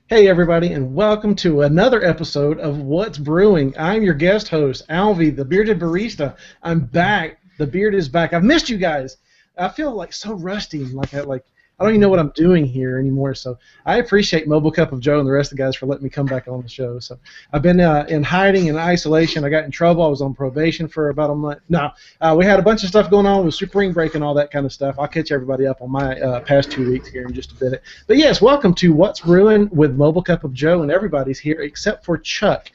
Hey everybody, and welcome to another episode of What's Brewing. I'm your guest host, Alvie, the bearded barista. I'm back. The beard is back. I've missed you guys. I feel like so rusty, I don't even know what I'm doing here anymore. So I appreciate Mobile Cup of Joe and the rest of the guys for letting me come back on the show. So I've been in hiding and isolation. I got in trouble. I was on probation for about a month. No, we had a bunch of stuff going on with spring break and all that kind of stuff. I'll catch everybody up on my past 2 weeks here in just a bit. But yes, welcome to What's Brewing with Mobile Cup of Joe, and everybody's here except for Chuck.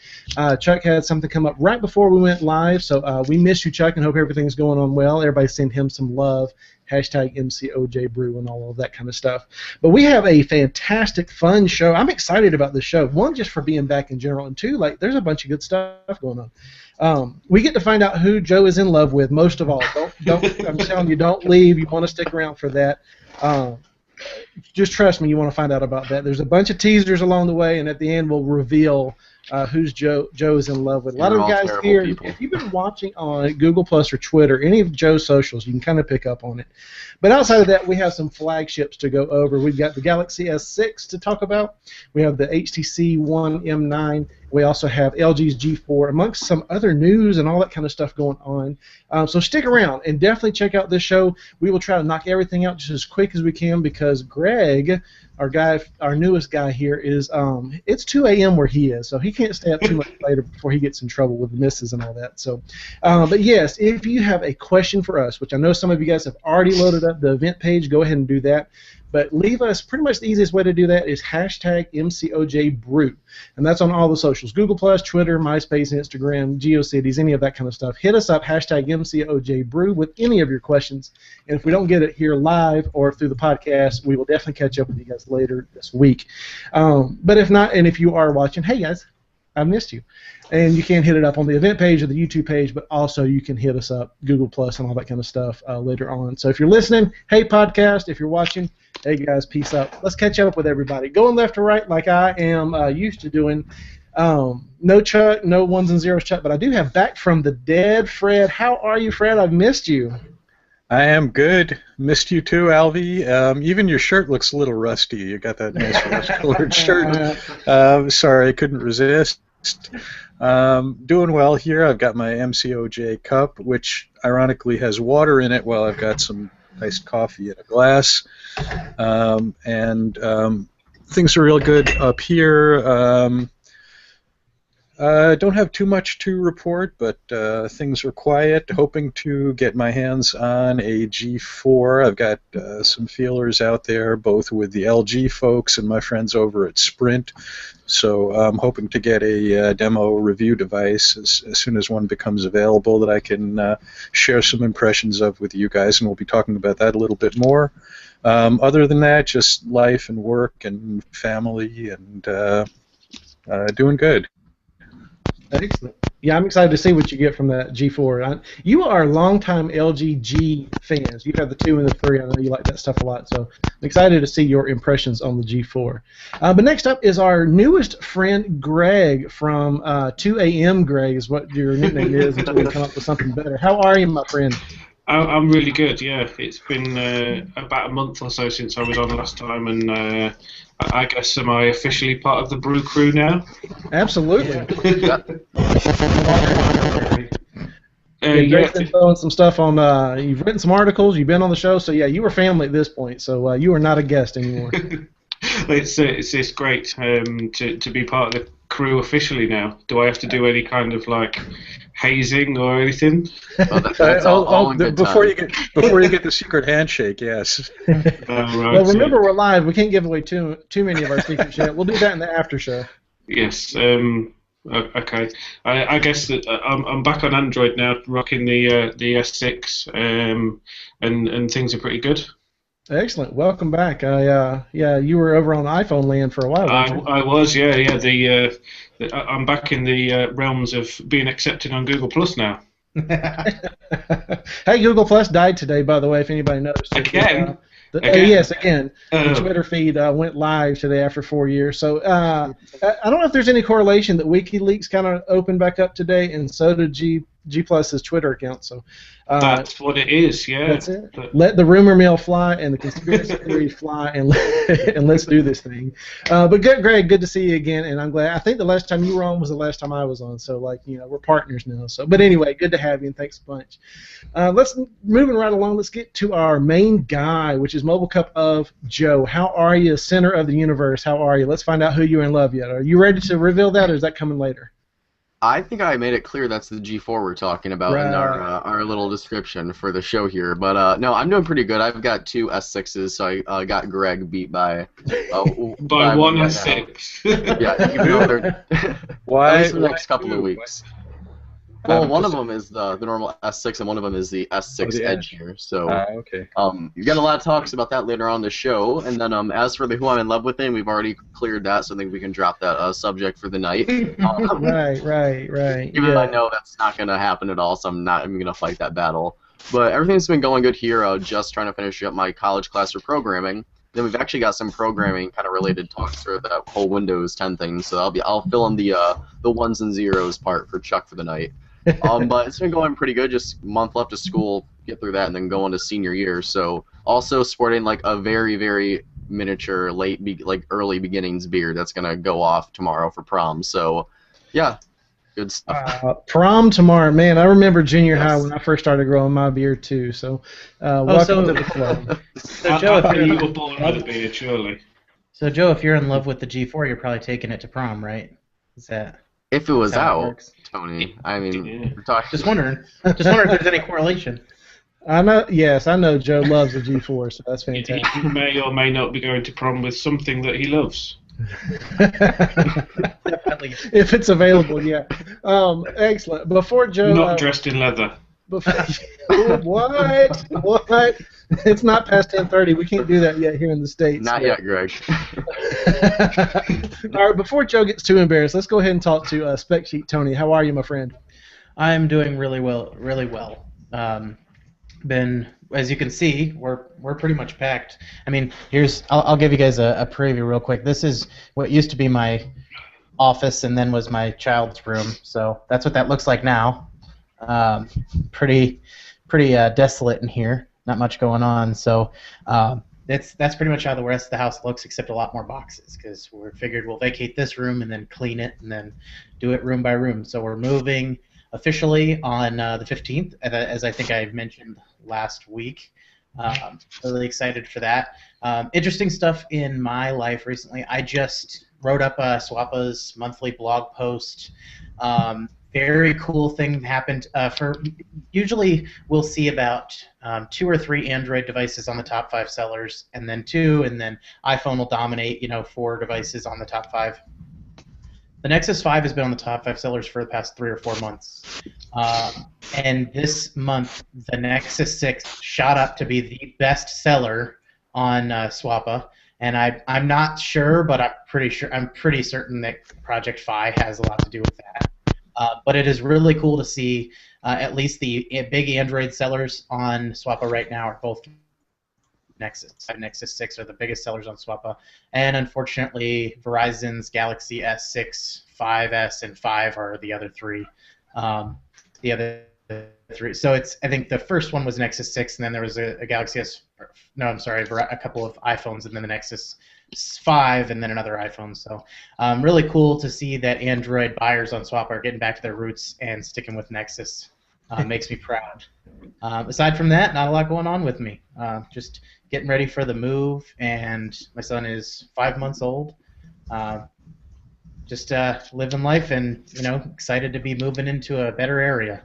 Chuck had something come up right before we went live, so we miss you, Chuck, and hope everything's going on well. Everybody send him some love. Hashtag MCOJBrew and all of that kind of stuff. But we have a fantastic, fun show. I'm excited about this show. One, just for being back in general, and two, there's a bunch of good stuff going on. We get to find out who Joe is in love with, most of all. Don't I'm telling you, don't leave. You want to stick around for that. Just trust me, you want to find out about that. There's a bunch of teasers along the way, and at the end we'll reveal who's Joe is in love with. A lot of guys here, if you've been watching on Google Plus or Twitter, any of Joe's socials, you can kind of pick up on it. But outside of that, we have some flagships to go over. We've got the Galaxy S6 to talk about. We have the HTC One M9. We also have LG's G4, amongst some other news and all that kind of stuff going on. So stick around and definitely check out this show. We will try to knock everything out just as quick as we can because Greg, our newest guy here, is it's 2 a.m. where he is, so he can't stay up too much later before he gets in trouble with the misses and all that. So, but yes, if you have a question for us, which I know some of you guys have already loaded up the event page, go ahead and do that. But leave us, pretty much the easiest way to do that is hashtag MCOJBrew. And that's on all the socials, Google+, Twitter, MySpace, Instagram, GeoCities, any of that kind of stuff. Hit us up, hashtag MCOJBrew with any of your questions. And if we don't get it here live or through the podcast, we will definitely catch up with you guys later this week. But if not, and if you are watching, hey guys, I missed you. And you can hit it up on the event page or the YouTube page, but also you can hit us up, Google Plus and all that kind of stuff later on. So if you're listening, hey podcast. If you're watching, hey guys, peace out. Let's catch up with everybody. Going left to right like I am used to doing. No Chuck, no ones and zeros Chuck, but I do have back from the dead Fred. How are you, Fred? I've missed you. I am good. Missed you too, Alvie. Even your shirt looks a little rusty. You got that nice rust-colored shirt. Sorry, I couldn't resist. Doing well here. I've got my MCOJ cup, which ironically has water in it while I've got some iced coffee in a glass. And things are real good up here. I don't have too much to report, but things are quiet. Hoping to get my hands on a G4. I've got some feelers out there, both with the LG folks and my friends over at Sprint. So I'm hoping to get a demo review device as soon as one becomes available that I can share some impressions of with you guys, and we'll be talking about that a little bit more. Other than that, just life and work and family and doing good. Excellent. Yeah, I'm excited to see what you get from that G4. You are longtime LG G fans. You have the 2 and the 3. I know you like that stuff a lot, so I'm excited to see your impressions on the G4. But next up is our newest friend, Greg, from 2 a.m. Greg is what your nickname is until we come up with something better. How are you, my friend? I'm really good, yeah. It's been about a month or so since I was on last time, and I guess am I officially part of the brew crew now? Absolutely. You've been throwing some stuff on. You've written some articles. You've been on the show, so yeah, you were family at this point. So you are not a guest anymore. It's great to be part of the crew officially now. Do I have to do any kind of hazing or anything? Well, before you get the secret handshake, yes. Right, well, remember we're live. We can't give away too many of our secrets yet. We'll do that in the after show. Yes. Okay. I guess that I'm back on Android now, rocking the S6, and things are pretty good. Excellent. Welcome back. You were over on iPhone land for a while. I was, yeah. I'm back in the realms of being accepted on Google Plus now. Hey, Google Plus died today, by the way, if anybody noticed. Again? Yes, again. The Twitter feed went live today after 4 years. So I don't know if there's any correlation that WikiLeaks kind of opened back up today, and so did G Plus's Twitter account. So that's what it is. Yeah. That's it. Let the rumor mill fly and the conspiracy theories fly, and and let's do this thing. But good, Greg, good to see you again, and I'm glad. I think the last time you were on was the last time I was on, so like we're partners now. So, but anyway, good to have you, and thanks a bunch. Let's moving right along. Let's get to our main guy, which is Mobile Cup of Joe. How are you, center of the universe? How are you? Let's find out who you're in love yet. Are you ready to reveal that, or is that coming later? I think I made it clear that's the G4 we're talking about in our little description for the show here. But no, I'm doing pretty good. I've got 2 S6s, so I got Greg beat by by one S6. Yeah, even though they're Why? at least the next couple of weeks. Well, one of them is the normal S6, and one of them is the S6 Edge here. So, okay. You've got a lot of talks about that later on the show. And then, as for the who I'm in love with, we've already cleared that, so I think we can drop that subject for the night. Right. Even though I know that's not going to happen at all, so I'm not even going to fight that battle. But everything's been going good here. Just trying to finish up my college class for programming. Then we've actually got some programming kind of related talks for that whole Windows 10 thing. So I'll fill in the ones and zeros part for Chuck for the night. But it's been going pretty good. Just a month left of school, get through that, and then go into senior year. So also sporting like a very, very miniature early beginnings beard that's gonna go off tomorrow for prom. So yeah, good stuff. Prom tomorrow, man. I remember junior high when I first started growing my beard too. So welcome to the club. So Joe, if you were born with a beard, surely. So Joe, if you're in love with the G4, you're probably taking it to prom, right? Is that? If it was out, Tony. I mean, we're talking. Just wondering if there's any correlation. I know. Yes, I know. Joe loves the G4, so that's fantastic. He may or may not be going to prom with something that he loves. Definitely. If it's available, yeah. Excellent. Before Joe. Not dressed in leather. What? It's not past 10:30. We can't do that yet here in the States. Not yet, Greg. All right, before Joe gets too embarrassed, let's go ahead and talk to Spec Sheet Tony. How are you, my friend? I'm doing really well. As you can see, we're pretty much packed. I mean, I'll give you guys a preview real quick. This is what used to be my office and then was my child's room. So that's what that looks like now. Pretty desolate in here. Not much going on. So that's pretty much how the rest of the house looks, except a lot more boxes, because we figured we'll vacate this room and then clean it and then do it room by room. So we're moving officially on the 15th, as I think I mentioned last week. Really excited for that. Interesting stuff in my life recently. I just wrote up SWAPA's monthly blog post. Very cool thing happened. Usually we'll see about 2 or 3 Android devices on the top 5 sellers, and then 2, and then iPhone will dominate, 4 devices on the top 5. The Nexus 5 has been on the top 5 sellers for the past 3 or 4 months. And this month, the Nexus 6 shot up to be the best seller on SWAPA. And I'm not sure, but I'm pretty certain that Project Fi has a lot to do with that. But it is really cool to see at least the big Android sellers on SWAPA right now are both Nexus. Nexus 6 are the biggest sellers on SWAPA. And unfortunately, Verizon's Galaxy S6, 5S, and 5 are the other 3. So I think the first one was Nexus 6, and then there was a Galaxy S. No, I'm sorry, a couple of iPhones, and then the Nexus 5, and then another iPhone. So really cool to see that Android buyers on SWAPA are getting back to their roots and sticking with Nexus. Makes me proud. Aside from that, not a lot going on with me. Just getting ready for the move, and my son is 5 months old. Just living life, and excited to be moving into a better area.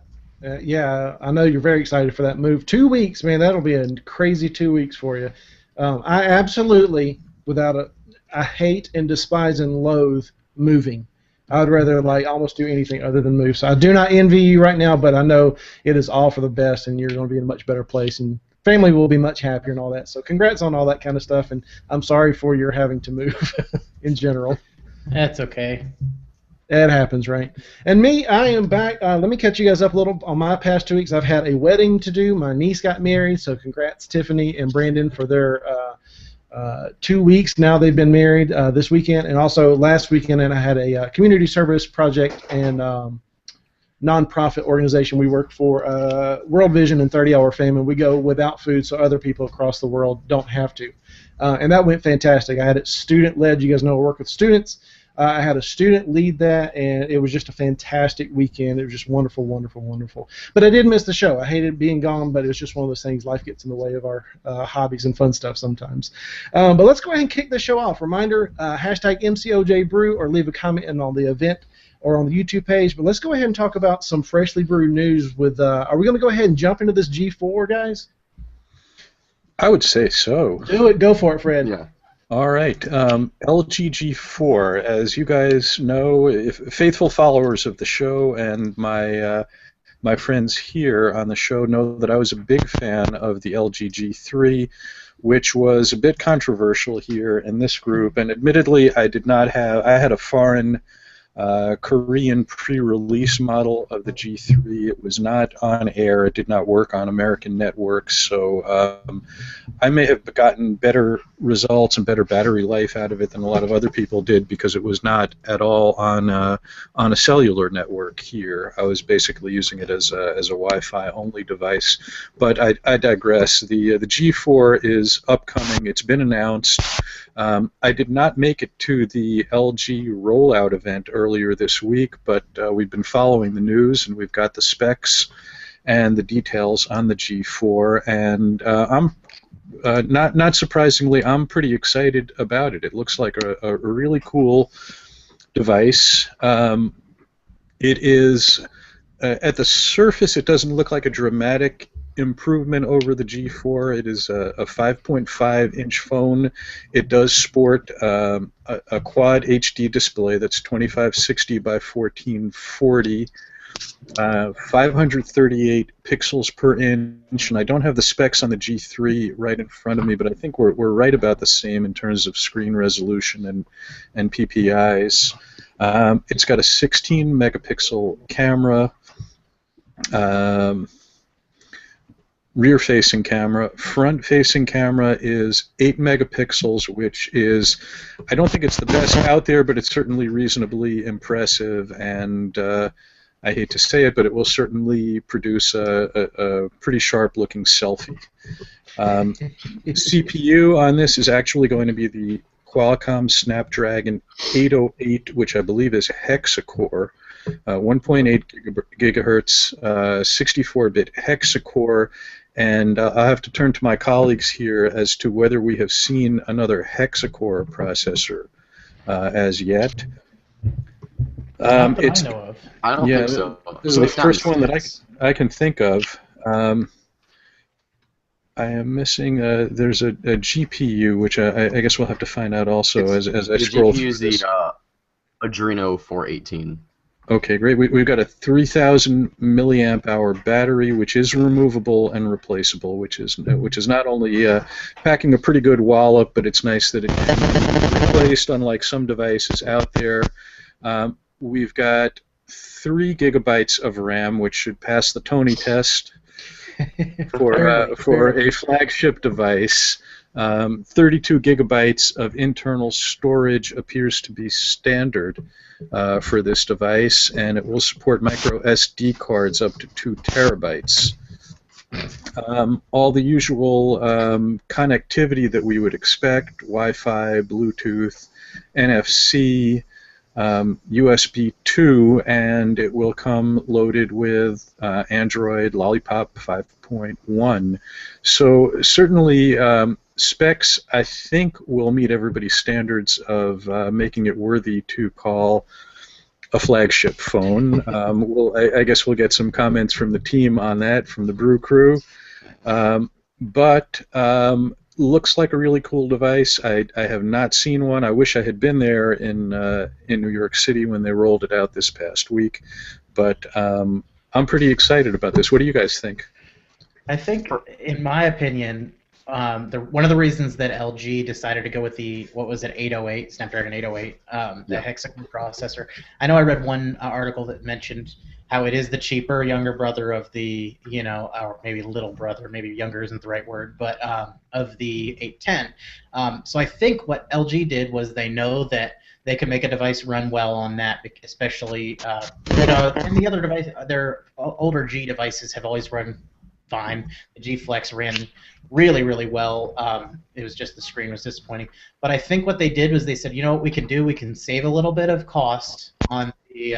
Yeah, I know you're very excited for that move. 2 weeks, man, that'll be a crazy 2 weeks for you. I absolutely, I hate and despise and loathe moving. I'd rather almost do anything other than move. So I do not envy you right now, but I know it is all for the best, and you're going to be in a much better place, and family will be much happier and all that. So congrats on all that kind of stuff, and I'm sorry for your having to move in general. That's okay. It happens, right? And me, I am back. Let me catch you guys up a little on my past 2 weeks. I've had a wedding to do. My niece got married, so congrats, Tiffany and Brandon, for their 2 weeks. Now they've been married this weekend, and also last weekend, and I had a community service project and nonprofit organization we work for, World Vision and 30 Hour Famine. We go without food so other people across the world don't have to. And that went fantastic. I had it student-led. You guys know I work with students. I had a student lead that, and it was just a fantastic weekend. It was just wonderful, wonderful, wonderful. But I did miss the show. I hated being gone, but it was just one of those things. Life gets in the way of our hobbies and fun stuff sometimes. But let's go ahead and kick the show off. Reminder, hashtag MCOJBrew, or leave a comment on the event or on the YouTube page. But let's go ahead and talk about some freshly brewed news. With are we going to go ahead and jump into this G4, guys? I would say so. Do it. Go for it, Fred. Yeah. All right, LGG4, as you guys know, faithful followers of the show and my friends here on the show know that I was a big fan of the LGG3, which was a bit controversial here in this group, and admittedly I had a foreign Korean pre-release model of the G3. It was not on air. It did not work on American networks, so I may have gotten better results and better battery life out of it than a lot of other people did because it was not at all on a cellular network here. I was basically using it as a Wi-Fi only device. But I digress. The G4 is upcoming. It's been announced. I did not make it to the LG rollout event earlier this week, but we've been following the news and we've got the specs and the details on the G4, and I'm not surprisingly, I'm pretty excited about it. It looks like a really cool device. It is at the surface, it doesn't look like a dramatic improvement over the G4. It is a 5.5-inch phone. It does sport a quad HD display that's 2560 by 1440, 538 pixels per inch, and I don't have the specs on the G3 right in front of me, but I think we're right about the same in terms of screen resolution and PPIs. It's got a 16 megapixel camera. Rear-facing camera. Front-facing camera is 8 megapixels, which is, I don't think it's the best out there, but it's certainly reasonably impressive, and I hate to say it, but it will certainly produce a pretty sharp-looking selfie. CPU on this is actually going to be the Qualcomm Snapdragon 808, which I believe is hexa-core. 1.8 gigahertz, 64-bit hexa-core, and I'll have to turn to my colleagues here as to whether we have seen another hexa-core processor as yet. Not that I know of. I don't think so. This is the first one that I can think of. I am missing. There's a GPU, which I guess we'll have to find out also as I scroll through this. The GPU is the Adreno 418. Okay, great. We've got a 3,000 milliamp hour battery, which is removable and replaceable, which is not only packing a pretty good wallop, but it's nice that it can be replaced, unlike some devices out there. We've got 3 gigabytes of RAM, which should pass the Tony test for a flagship device. 32 gigabytes of internal storage appears to be standard for this device, and it will support micro SD cards up to 2 terabytes. All the usual connectivity that we would expect: Wi-Fi, Bluetooth, NFC, USB 2, and it will come loaded with Android Lollipop 5.1. So certainly specs, I think, will meet everybody's standards of making it worthy to call a flagship phone. I guess we'll get some comments from the team on that, from the Brew Crew. But looks like a really cool device. I have not seen one. I wish I had been there in New York City when they rolled it out this past week. But I'm pretty excited about this. What do you guys think? I think, in my opinion, one of the reasons that LG decided to go with the, what was it, 808, Snapdragon 808, the hexa-core processor. I know I read one article that mentioned how it is the cheaper younger brother of the, or maybe little brother, maybe younger isn't the right word, but of the 810. So I think what LG did was they know that they can make a device run well on that, especially and the other device, their older G devices have always run fine. The G Flex ran really, really well. It was just the screen was disappointing. But I think what they did was they said, you know what we can do? We can save a little bit of cost on the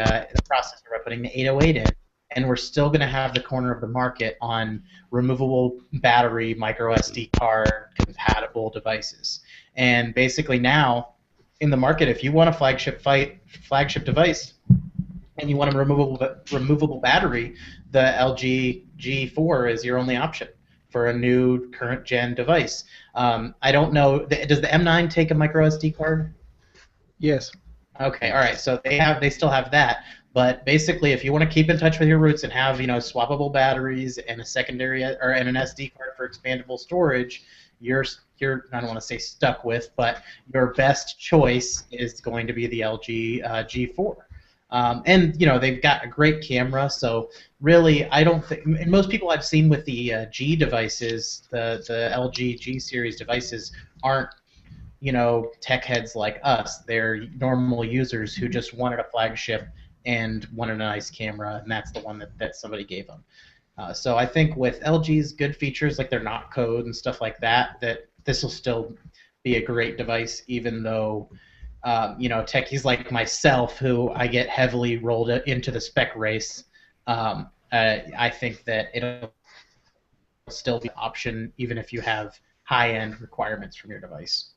processor by putting the 808 in, and we're still going to have the corner of the market on removable battery, micro SD card compatible devices. And basically now, in the market, if you want a flagship device and you want a removable battery, the LG G4 is your only option for a new current gen device. I don't know. Does the M9 take a micro SD card? Yes. Okay. All right. So they still have that. But basically, if you want to keep in touch with your roots and have swappable batteries and a secondary and an SD card for expandable storage, you're I don't want to say stuck with, but your best choice is going to be the LG G4. And they've got a great camera, so really I don't think, and most people I've seen with the G devices, the LG G series devices aren't tech heads like us. They're normal users who just wanted a flagship and wanted a nice camera, and that's the one that somebody gave them. So I think with LG's good features like their not code and stuff like that, that this will still be a great device, even though techies like myself, who I get heavily rolled into the spec race, I think that it'll still be an option even if you have high-end requirements from your device.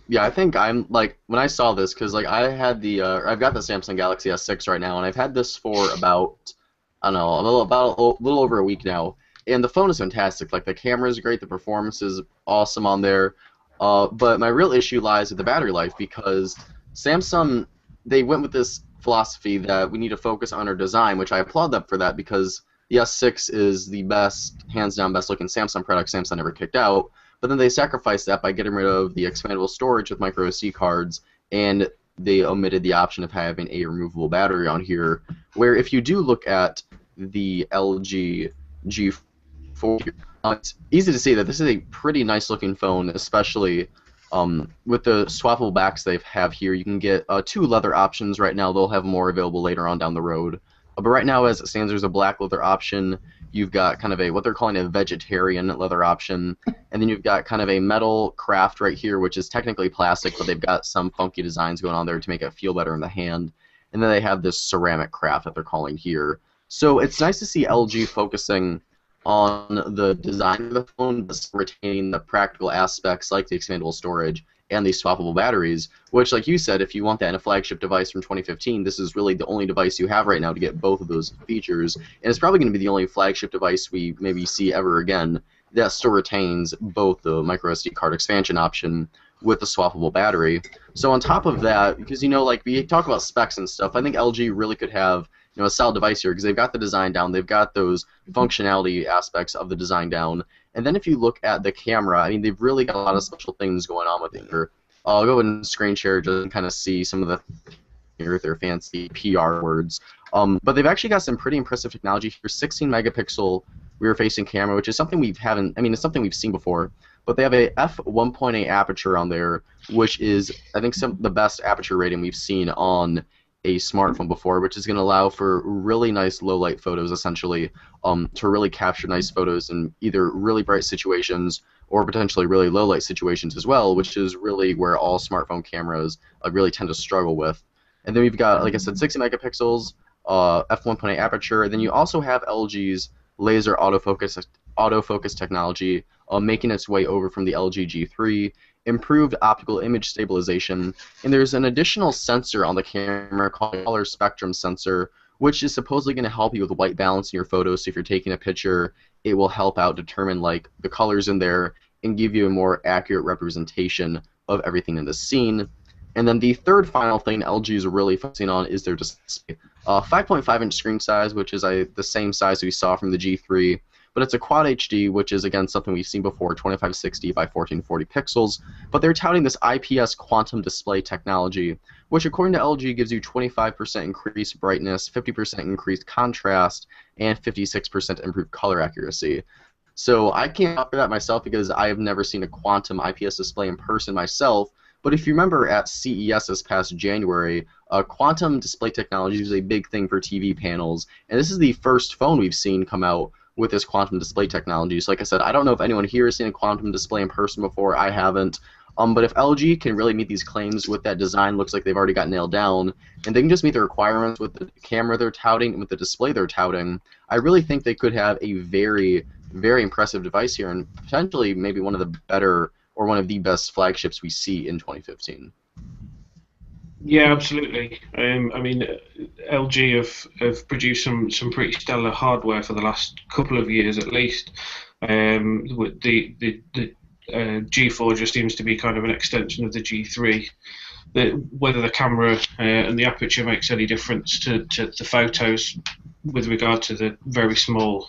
Yeah, I think I'm like when I saw this, because like I had I've got the Samsung Galaxy S6 right now, and I've had this for about I don't know about a little over a week now, and the phone is fantastic. Like the camera is great, the performance is awesome on there. But my real issue lies with the battery life, because Samsung, they went with this philosophy that we need to focus on our design, which I applaud them for that, because the S6 is the best, hands down, best looking Samsung product Samsung ever kicked out. But then they sacrificed that by getting rid of the expandable storage with micro SD cards, and they omitted the option of having a removable battery on here, where if you do look at the LG G4, it's easy to see that this is a pretty nice looking phone, especially with the swappable backs they have here. You can get 2 leather options right now. They'll have more available later on down the road. But right now, as it stands, there's a black leather option. You've got kind of what they're calling a vegetarian leather option. And then you've got kind of a metal craft right here, which is technically plastic, but they've got some funky designs going on there to make it feel better in the hand. And then they have this ceramic craft that they're calling here. So it's nice to see LG focusing on the design of the phone, but retaining the practical aspects like the expandable storage and the swappable batteries, which, like you said, if you want that in a flagship device from 2015, this is really the only device you have right now to get both of those features, and it's probably going to be the only flagship device we maybe see ever again that still retains both the micro SD card expansion option with the swappable battery. So on top of that, because like we talk about specs and stuff, I think LG really could have a solid device here, because they've got the design down, they've got those functionality aspects of the design down, and then if you look at the camera, I mean, they've really got a lot of special things going on with it here. I'll go ahead and screen share just to kind of see some of their fancy PR words. But they've actually got some pretty impressive technology here. 16 megapixel rear-facing camera, which is something it's something we've seen before. But they have a f1.8 aperture on there, which is, I think, the best aperture rating we've seen on a smartphone before, which is going to allow for really nice low-light photos, essentially, to really capture nice photos in either really bright situations or potentially really low-light situations as well, which is really where all smartphone cameras really tend to struggle with. And then we've got, like I said, 60 megapixels, f1.8 aperture, and then you also have LG's laser autofocus technology making its way over from the LG G3, improved optical image stabilization, and there's an additional sensor on the camera called a color spectrum sensor, which is supposedly going to help you with white balance in your photos. So if you're taking a picture, it will help out determine like the colors in there and give you a more accurate representation of everything in the scene. And then the third final thing LG is really focusing on is their display. 5.5-inch screen size, which is the same size we saw from the G3, but it's a Quad HD, which is, again, something we've seen before, 2560 by 1440 pixels. But they're touting this IPS quantum display technology, which, according to LG, gives you 25% increased brightness, 50% increased contrast, and 56% improved color accuracy. So I can't offer that myself because I have never seen a quantum IPS display in person myself, But if you remember at CES this past January, quantum display technology is a big thing for TV panels, and this is the first phone we've seen come out with this quantum display technology. So like I said, I don't know if anyone here has seen a quantum display in person before. I haven't. But if LG can really meet these claims with that design, looks like they've already got nailed down, and they can just meet the requirements with the camera they're touting and with the display they're touting, I really think they could have a very, very impressive device here, and potentially maybe one of the better or one of the best flagships we see in 2015. Yeah, absolutely. I mean, LG have produced some pretty stellar hardware for the last couple of years at least. With the G4 just seems to be kind of an extension of the G3. Whether the camera and the aperture makes any difference to the photos with regard to the very small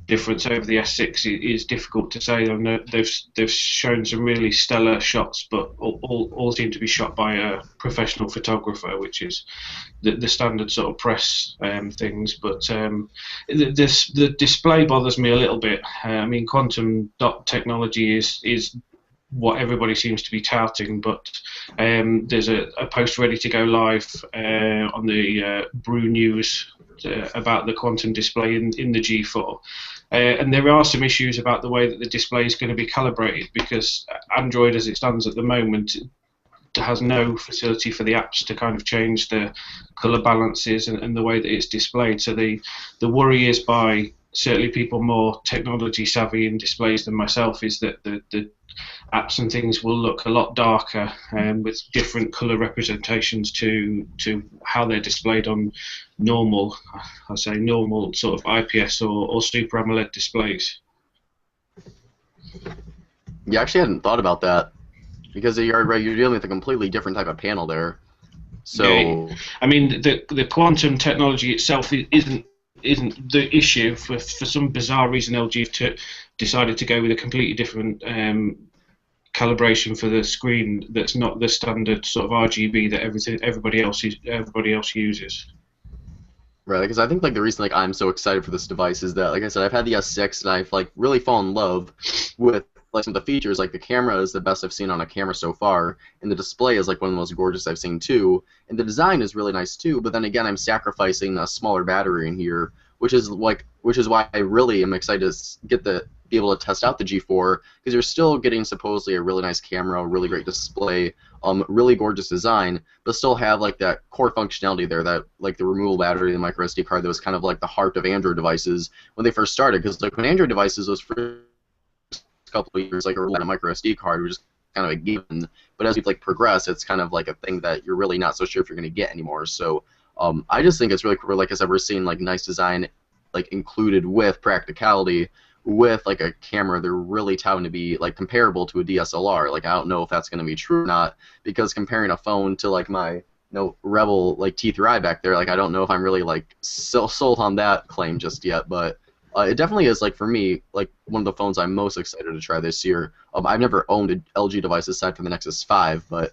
difference over the S6 is difficult to say. I know they've shown some really stellar shots, but all seem to be shot by a professional photographer, which is the standard sort of press things. But the display bothers me a little bit. I mean, quantum dot technology is what everybody seems to be touting, but there's a post ready to go live on the Brew News about the quantum display in the G4. And there are some issues about the way that the display is going to be calibrated, because Android, as it stands at the moment, has no facility for the apps to kind of change the color balances and the way that it's displayed. So the worry is, by certainly people more technology savvy in displays than myself, is that the apps and things will look a lot darker with different color representations to how they're displayed on normal, I say normal sort of IPS or Super AMOLED displays. You actually hadn't thought about that, because you're dealing with a completely different type of panel there. So yeah, I mean, the quantum technology itself isn't the issue. For some bizarre reason, LG decided to go with a completely different calibration for the screen that's not the standard sort of RGB that everybody else uses. Right, because I think like the reason like I'm so excited for this device is that, like I said, I've had the S6 and I've like really fallen in love with like some of the features. Like the camera is the best I've seen on a camera so far, and the display is like one of the most gorgeous I've seen too, and the design is really nice too. But then again, I'm sacrificing a smaller battery in here, which is why I really am excited to be able to test out the G4, because you're still getting supposedly a really nice camera, a really great display, really gorgeous design, but still have like that core functionality there, that like the removable battery, the micro SD card, that was kind of like the heart of Android devices when they first started. Because like when Android devices was for a couple of years, like a micro SD card was just kind of a given, but as we like progress, it's kind of like a thing that you're really not so sure if you're going to get anymore. So I just think it's really cool. Like I said, we're seeing like nice design like included with practicality, with like a camera they're really touting to be like comparable to a DSLR. Like I don't know if that's going to be true or not, because comparing a phone to like my Rebel like T3i back there, like I don't know if I'm really like sold on that claim just yet. But it definitely is, like for me, like one of the phones I'm most excited to try this year. I've never owned an LG device aside from the Nexus 5, but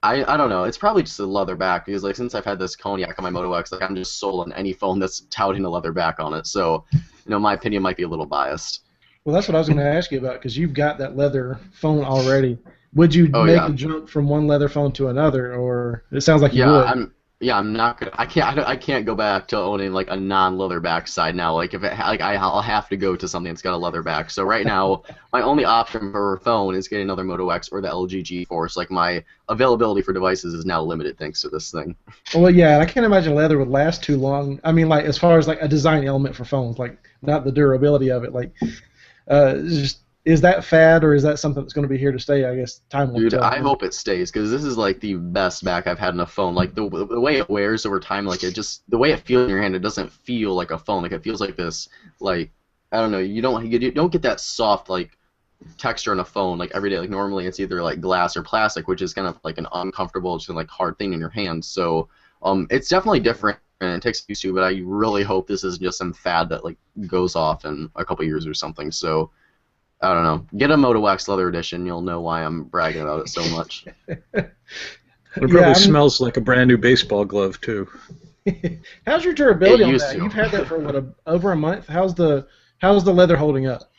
I don't know. It's probably just a leather back, because like since I've had this Cognac on my Moto X, like I'm just sold on any phone that's touting a leather back on it. So, my opinion might be a little biased. Well, that's what I was going to ask you about, because you've got that leather phone already. Would you make a jump from one leather phone to another, or it sounds like you would? I'm not gonna. I can't go back to owning like a non-leather back side now. Like if it, like I'll have to go to something that's got a leather back. So right now, my only option for a phone is getting another Moto X or the LG G4. So like my availability for devices is now limited thanks to this thing. Well, yeah, I can't imagine leather would last too long. I mean, like as far as like a design element for phones, like not the durability of it. Like, is that fad, or is that something that's going to be here to stay? I guess time will tell. I hope it stays, because this is like the best back I've had in a phone. Like the way it wears over time, like the way it feels in your hand, it doesn't feel like a phone. Like it feels like this, like I don't know. You don't get that soft like texture on a phone like every day. Like normally it's either like glass or plastic, which is kind of like an uncomfortable, just like hard thing in your hands. So it's definitely different and it takes used to. But I really hope this is just some fad that like goes off in a couple years or something. So. I don't know. Get a Moto Wax Leather Edition. You'll know why I'm bragging about it so much. It probably smells like a brand new baseball glove too. How's your durability on that? You've had that for over a month. How's the leather holding up?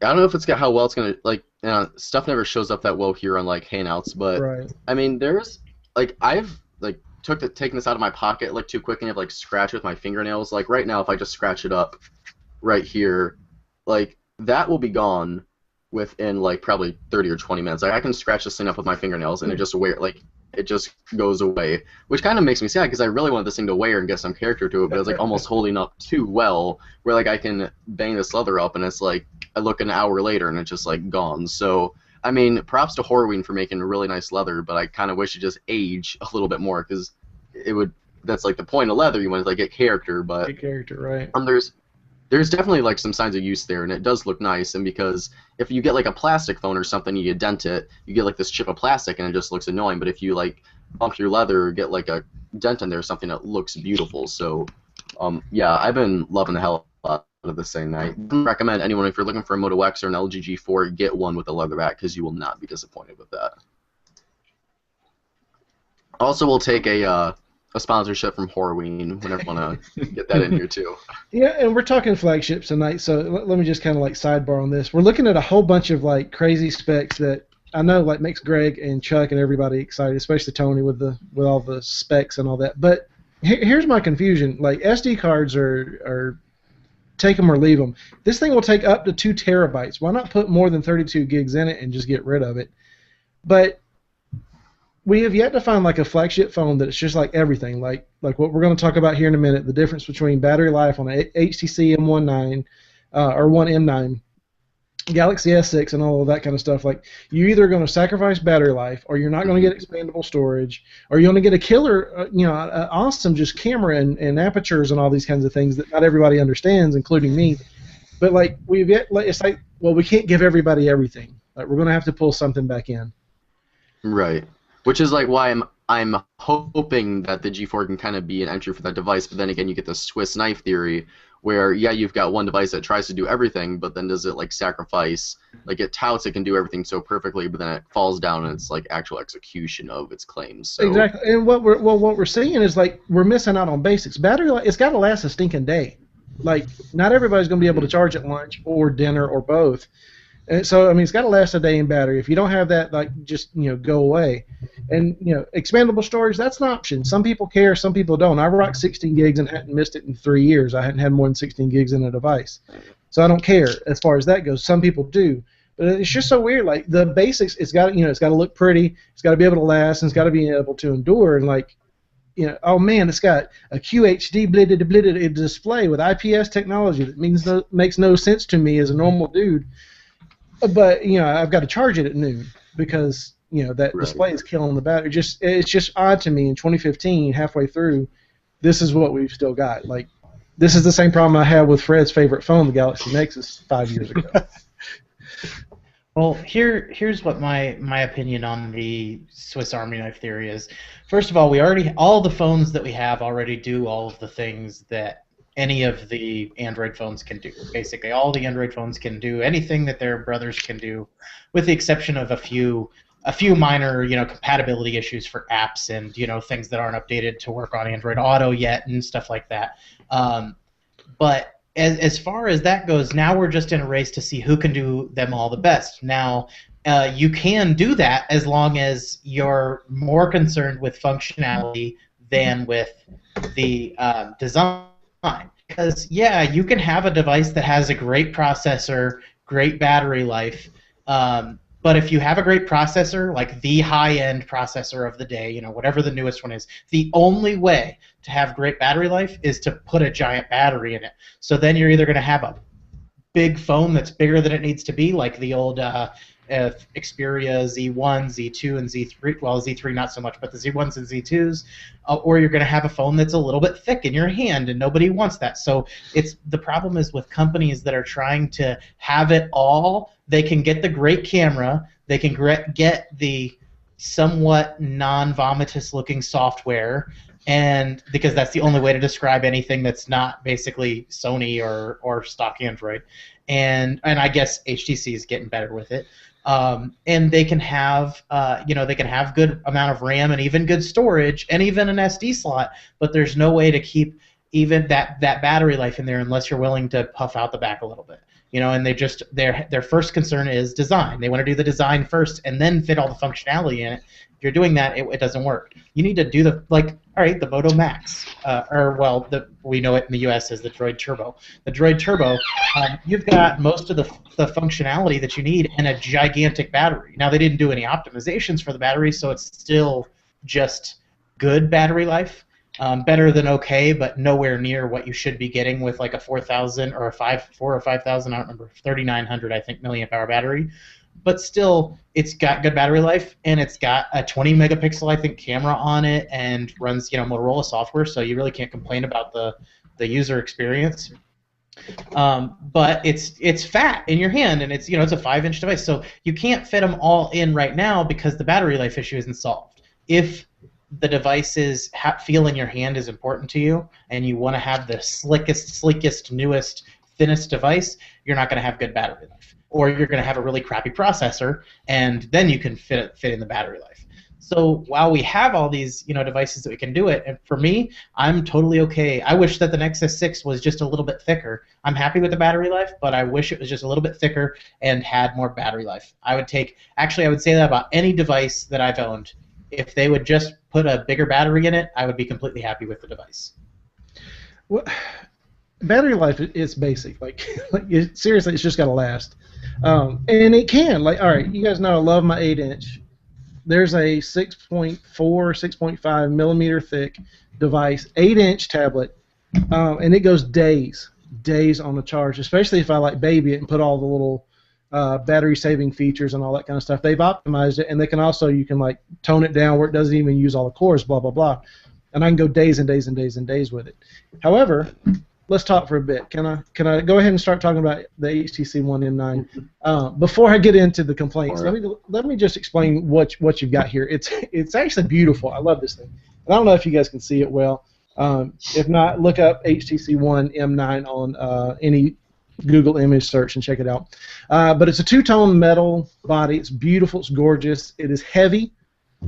I don't know if it's got how well it's gonna like. Stuff never shows up that well here on like Hangouts, but Right. I mean, there's like I've like taken this out of my pocket like too quick and have like scratched with my fingernails. Like right now, if I just scratch it up right here, like that will be gone within like probably 30 or 20 minutes. Like I can scratch this thing up with my fingernails and it just goes away, which kind of makes me sad because I really wanted this thing to wear and get some character to it, but it's like almost holding up too well where like I can bang this leather up and it's like I look an hour later and it's just like gone. So I mean, props to Horween for making really nice leather, but I kind of wish it just age a little bit more because it would. That's like the point of leather. You want to like get character, but Get character, right. There's definitely like some signs of use there, and it does look nice. And because if you get like a plastic phone or something, you dent it, you get like this chip of plastic, and it just looks annoying. But if you like bump your leather or get like a dent in there or something, it looks beautiful. So, yeah, I've been loving the hell out of this thing. I recommend anyone if you're looking for a Moto X or an LG G4, get one with a leather back because you will not be disappointed with that. Also, we'll take a sponsorship from Horween whenever you want to get that in here too. Yeah, and we're talking flagships tonight, so let me just kind of like sidebar on this. We're looking at a whole bunch of like crazy specs that I know like makes Greg and Chuck and everybody excited, especially Tony with all the specs and all that. But here's my confusion: like SD cards are take them or leave them. This thing will take up to 2 terabytes. Why not put more than 32 gigs in it and just get rid of it? But we have yet to find like a flagship phone that's just like everything, like what we're going to talk about here in a minute. The difference between battery life on a HTC M19 or one M9, Galaxy S6, and all of that kind of stuff. Like you're either going to sacrifice battery life, or you're not going to get expandable storage, or you're going to get a killer, awesome just camera and apertures and all these kinds of things that not everybody understands, including me. But like it's like, well, we can't give everybody everything. Like we're going to have to pull something back in. Right. Which is like why I'm hoping that the G4 can kind of be an entry for that device, but then again you get the Swiss knife theory where yeah you've got one device that tries to do everything, but then does it like sacrifice, like it touts it can do everything so perfectly, but then it falls down in its like actual execution of its claims. So. Exactly, and what we're seeing is like we're missing out on basics. Battery life, it's got to last a stinking day. Like not everybody's going to be able to charge at lunch or dinner or both. And so, I mean, it's got to last a day in battery. If you don't have that, like, just, go away. And, expandable storage, that's an option. Some people care, some people don't. I rock 16 gigs and hadn't missed it in 3 years. I hadn't had more than 16 gigs in a device. So I don't care as far as that goes. Some people do. But it's just so weird. Like, the basics, it's got to look pretty. It's got to be able to last, and it's got to be able to endure. And, like, oh, man, it's got a QHD blitted display with IPS technology that makes no sense to me as a normal dude. But I've got to charge it at noon because that right. display is killing the battery. It's just odd to me. In 2015, halfway through, this is what we've still got. Like, this is the same problem I had with Fred's favorite phone, the Galaxy Nexus, 5 years ago. Well, here's what my opinion on the Swiss Army knife theory is. First of all, all the phones that we have already do all of the things that any of the Android phones can do. Basically, all the Android phones can do anything that their brothers can do, with the exception of a few minor, compatibility issues for apps and things that aren't updated to work on Android Auto yet and stuff like that. But as far as that goes, now we're just in a race to see who can do them all the best. Now, you can do that as long as you're more concerned with functionality than with the design. Because yeah, you can have a device that has a great processor, great battery life, but if you have a great processor, like the high-end processor of the day, whatever the newest one is, the only way to have great battery life is to put a giant battery in it. So then you're either going to have a big phone that's bigger than it needs to be, like the old Xperia Z1, Z2, and Z3. Well, Z3 not so much, but the Z1s and Z2s. Or you're going to have a phone that's a little bit thick in your hand, and nobody wants that. So the problem is with companies that are trying to have it all. They can get the great camera, they can get the somewhat non-vomitous looking software, and because that's the only way to describe anything that's not basically Sony or stock Android. And I guess HTC is getting better with it. And they can have, they can have good amount of RAM and even good storage and even an SD slot, but there's no way to keep even that battery life in there unless you're willing to puff out the back a little bit. you know, and their first concern is design. They want to do the design first and then fit all the functionality in it. If you're doing that, it doesn't work. You need to do all right, the Moto Max, we know it in the U.S. as the Droid Turbo. The Droid Turbo, you've got most of the functionality that you need and a gigantic battery. Now, they didn't do any optimizations for the battery, so it's still just good battery life. Better than okay, but nowhere near what you should be getting with like a 4,000 or a 4 or 5,000, I don't remember, 3,900 I think milliamp hour battery. But still, it's got good battery life, and it's got a 20 megapixel I think camera on it, and runs Motorola software, so you really can't complain about the user experience. But it's fat in your hand, and it's a 5-inch device, so you can't fit them all in right now because the battery life issue isn't solved. If the device's feel in your hand is important to you, and you want to have the slickest, sleekest, newest, thinnest device, you're not going to have good battery life. Or you're going to have a really crappy processor, and then you can fit in the battery life. So while we have all these devices that we can do it, and for me, I'm totally okay. I wish that the Nexus 6 was just a little bit thicker. I'm happy with the battery life, but I wish it was just a little bit thicker and had more battery life. I would say that about any device that I've owned. If they would just put a bigger battery in it, I would be completely happy with the device. Well, battery life is basic. Seriously, it's just got to last. And it can. All right, you guys know I love my 8-inch. There's a 6.4, 6.5 millimeter thick device, 8-inch tablet, and it goes days on the charge, especially if I baby it and put all the little battery saving features and all that kind of stuff. They've optimized it, and they can also, you can tone it down where it doesn't even use all the cores, blah, blah, blah. And I can go days and days and days and days with it. However, let's talk for a bit. Can I go ahead and start talking about the HTC One M9? Before I get into the complaints, let me just explain what you've got here. It's actually beautiful. I love this thing. And I don't know if you guys can see it well. If not, look up HTC One M9 on any Google image search and check it out. But it's a two-tone metal body. It's beautiful. It's gorgeous. It is heavy.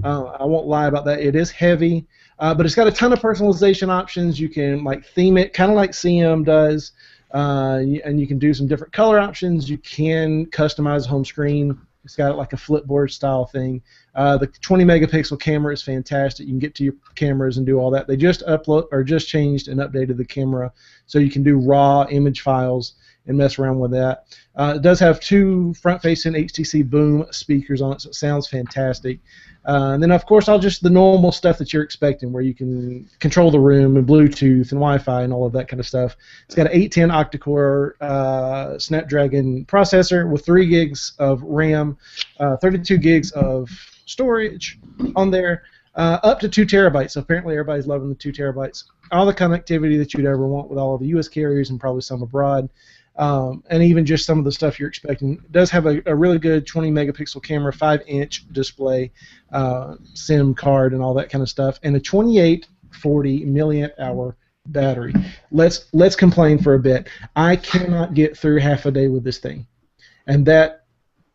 I won't lie about that. It is heavy. But it's got a ton of personalization options. You can theme it, kind of like CM does, and you can do some different color options. You can customize the home screen. It's got a flipboard style thing. The 20 megapixel camera is fantastic. You can get to your cameras and do all that. They just changed and updated the camera so you can do raw image files and mess around with that. It does have 2 front-facing HTC Boom speakers on it, so it sounds fantastic. And then, of course, the normal stuff that you're expecting, where you can control the room and Bluetooth and Wi-Fi and all of that kind of stuff. It's got an 810 octa-core Snapdragon processor with 3 gigs of RAM, 32 gigs of storage on there, up to 2 terabytes. So apparently everybody's loving the 2 terabytes. All the connectivity that you'd ever want with all of the U.S. carriers and probably some abroad. And even just some of the stuff you're expecting. It does have a really good 20 megapixel camera, 5-inch display, SIM card, and all that kind of stuff, and a 2840 milliamp hour battery. Let's complain for a bit. I cannot get through half a day with this thing, and that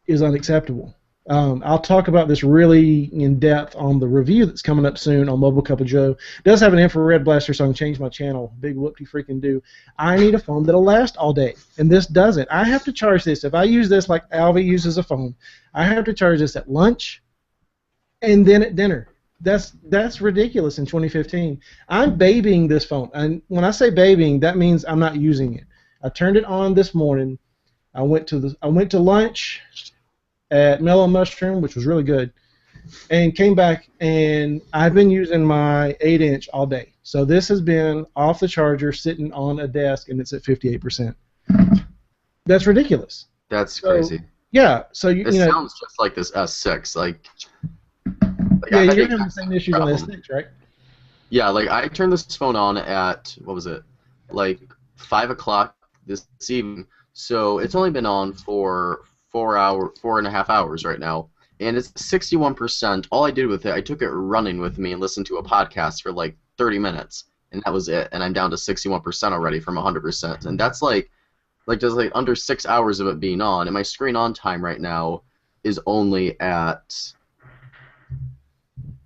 is unacceptable. I'll talk about this really in depth on the review that's coming up soon on Mobile Cup of Joe. It does have an infrared blaster, so I can change my channel. Big whoop-de-freaking do. I need a phone that'll last all day, and this doesn't. I have to charge this. If I use this like Alvie uses a phone, I have to charge this at lunch and then at dinner. That's ridiculous in 2015. I'm babying this phone, and when I say babying, that means I'm not using it. I turned it on this morning. I went to lunch at Mellow Mushroom, which was really good, and came back, and I've been using my 8-inch all day. So this has been off the charger, sitting on a desk, and it's at 58%. That's ridiculous. That's crazy. Yeah. So it sounds just like this S6. Yeah, you're having the same issues on S6, right? Yeah, I turned this phone on at 5 o'clock this evening. So it's only been on for 4.5 hours right now, and it's 61%. All I did with it, I took it running with me and listened to a podcast for 30 minutes, and that was it. And I'm down to 61% already from 100%, and that's just under 6 hours of it being on. And my screen on time right now is only at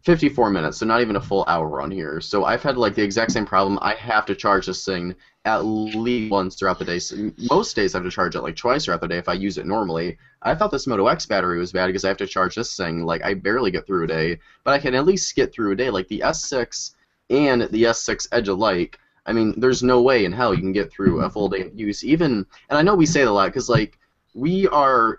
54 minutes, so not even a full hour on here. So I've had like the exact same problem. I have to charge this thing at least once throughout the day. So most days I have to charge it like twice throughout the day if I use it normally. I thought this Moto X battery was bad because I have to charge this thing. Like I barely get through a day, but I can at least get through a day. Like the S6 and the S6 Edge alike. I mean, there's no way in hell you can get through a full day of use. Even, and I know we say that a lot because like we are,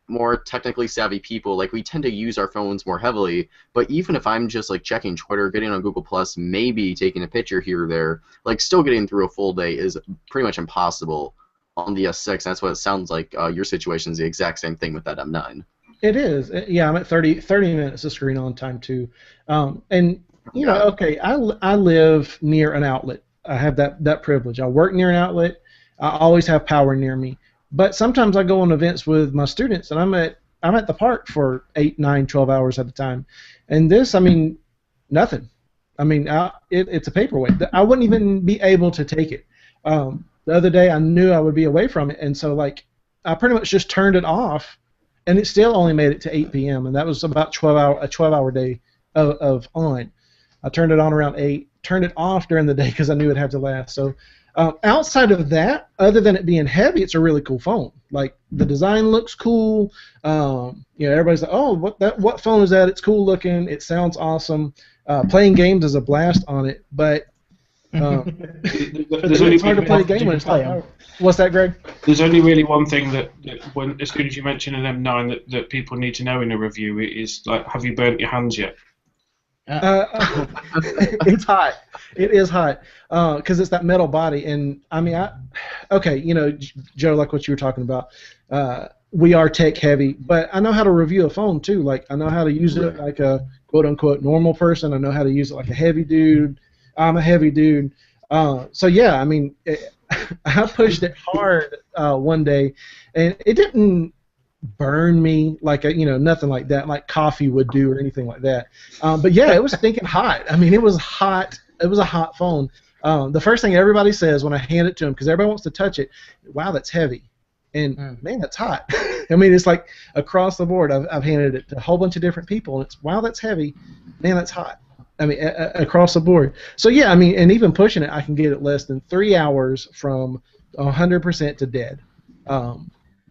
more technically savvy people, like we tend to use our phones more heavily, but even if I'm just like checking Twitter, getting on Google Plus, maybe taking a picture here or there, like still getting through a full day is pretty much impossible on the S6. That's what it sounds like. Your situation is the exact same thing with that M9. It is. Yeah, I'm at 30 minutes of screen on time too. And okay, I live near an outlet. I have that privilege. I work near an outlet. I always have power near me. But sometimes I go on events with my students, and I'm at the park for 8, 9, 12 hours at a time. And this, I mean, nothing. I mean, it's a paperweight. I wouldn't even be able to take it. The other day, I knew I would be away from it, and so like I pretty much just turned it off, and it still only made it to 8 p.m. And that was about a 12-hour day of on. I turned it on around 8, turned it off during the day because I knew it'd have to last. So. Outside of that, other than it being heavy, it's a really cool phone. Like the design looks cool. Everybody's like, "Oh, what phone is that? It's cool looking. It sounds awesome. Playing games is a blast on it, but it's hard to play a game when it's like, what's that, Greg? There's only really one thing that when as soon as you mention an M9 that people need to know in a review is like, have you burnt your hands yet? It's hot. It is hot because it's that metal body, and I mean, Joe, like what you were talking about, we are tech heavy, but I know how to review a phone too. Like I know how to use it like a quote unquote normal person. I know how to use it like a heavy dude. I'm a heavy dude. So yeah, I mean, I pushed it hard one day, and it didn't burn me like nothing like that, like coffee would do or anything like that. But yeah, it was stinking hot. I mean, it was hot. It was a hot phone. The first thing everybody says when I hand it to them, because everybody wants to touch it, wow, that's heavy, and man, that's hot. I mean, it's like across the board. I've handed it to a whole bunch of different people, and it's wow, that's heavy, man, that's hot. I mean, across the board. So yeah, I mean, and even pushing it, I can get it less than 3 hours from 100% to dead.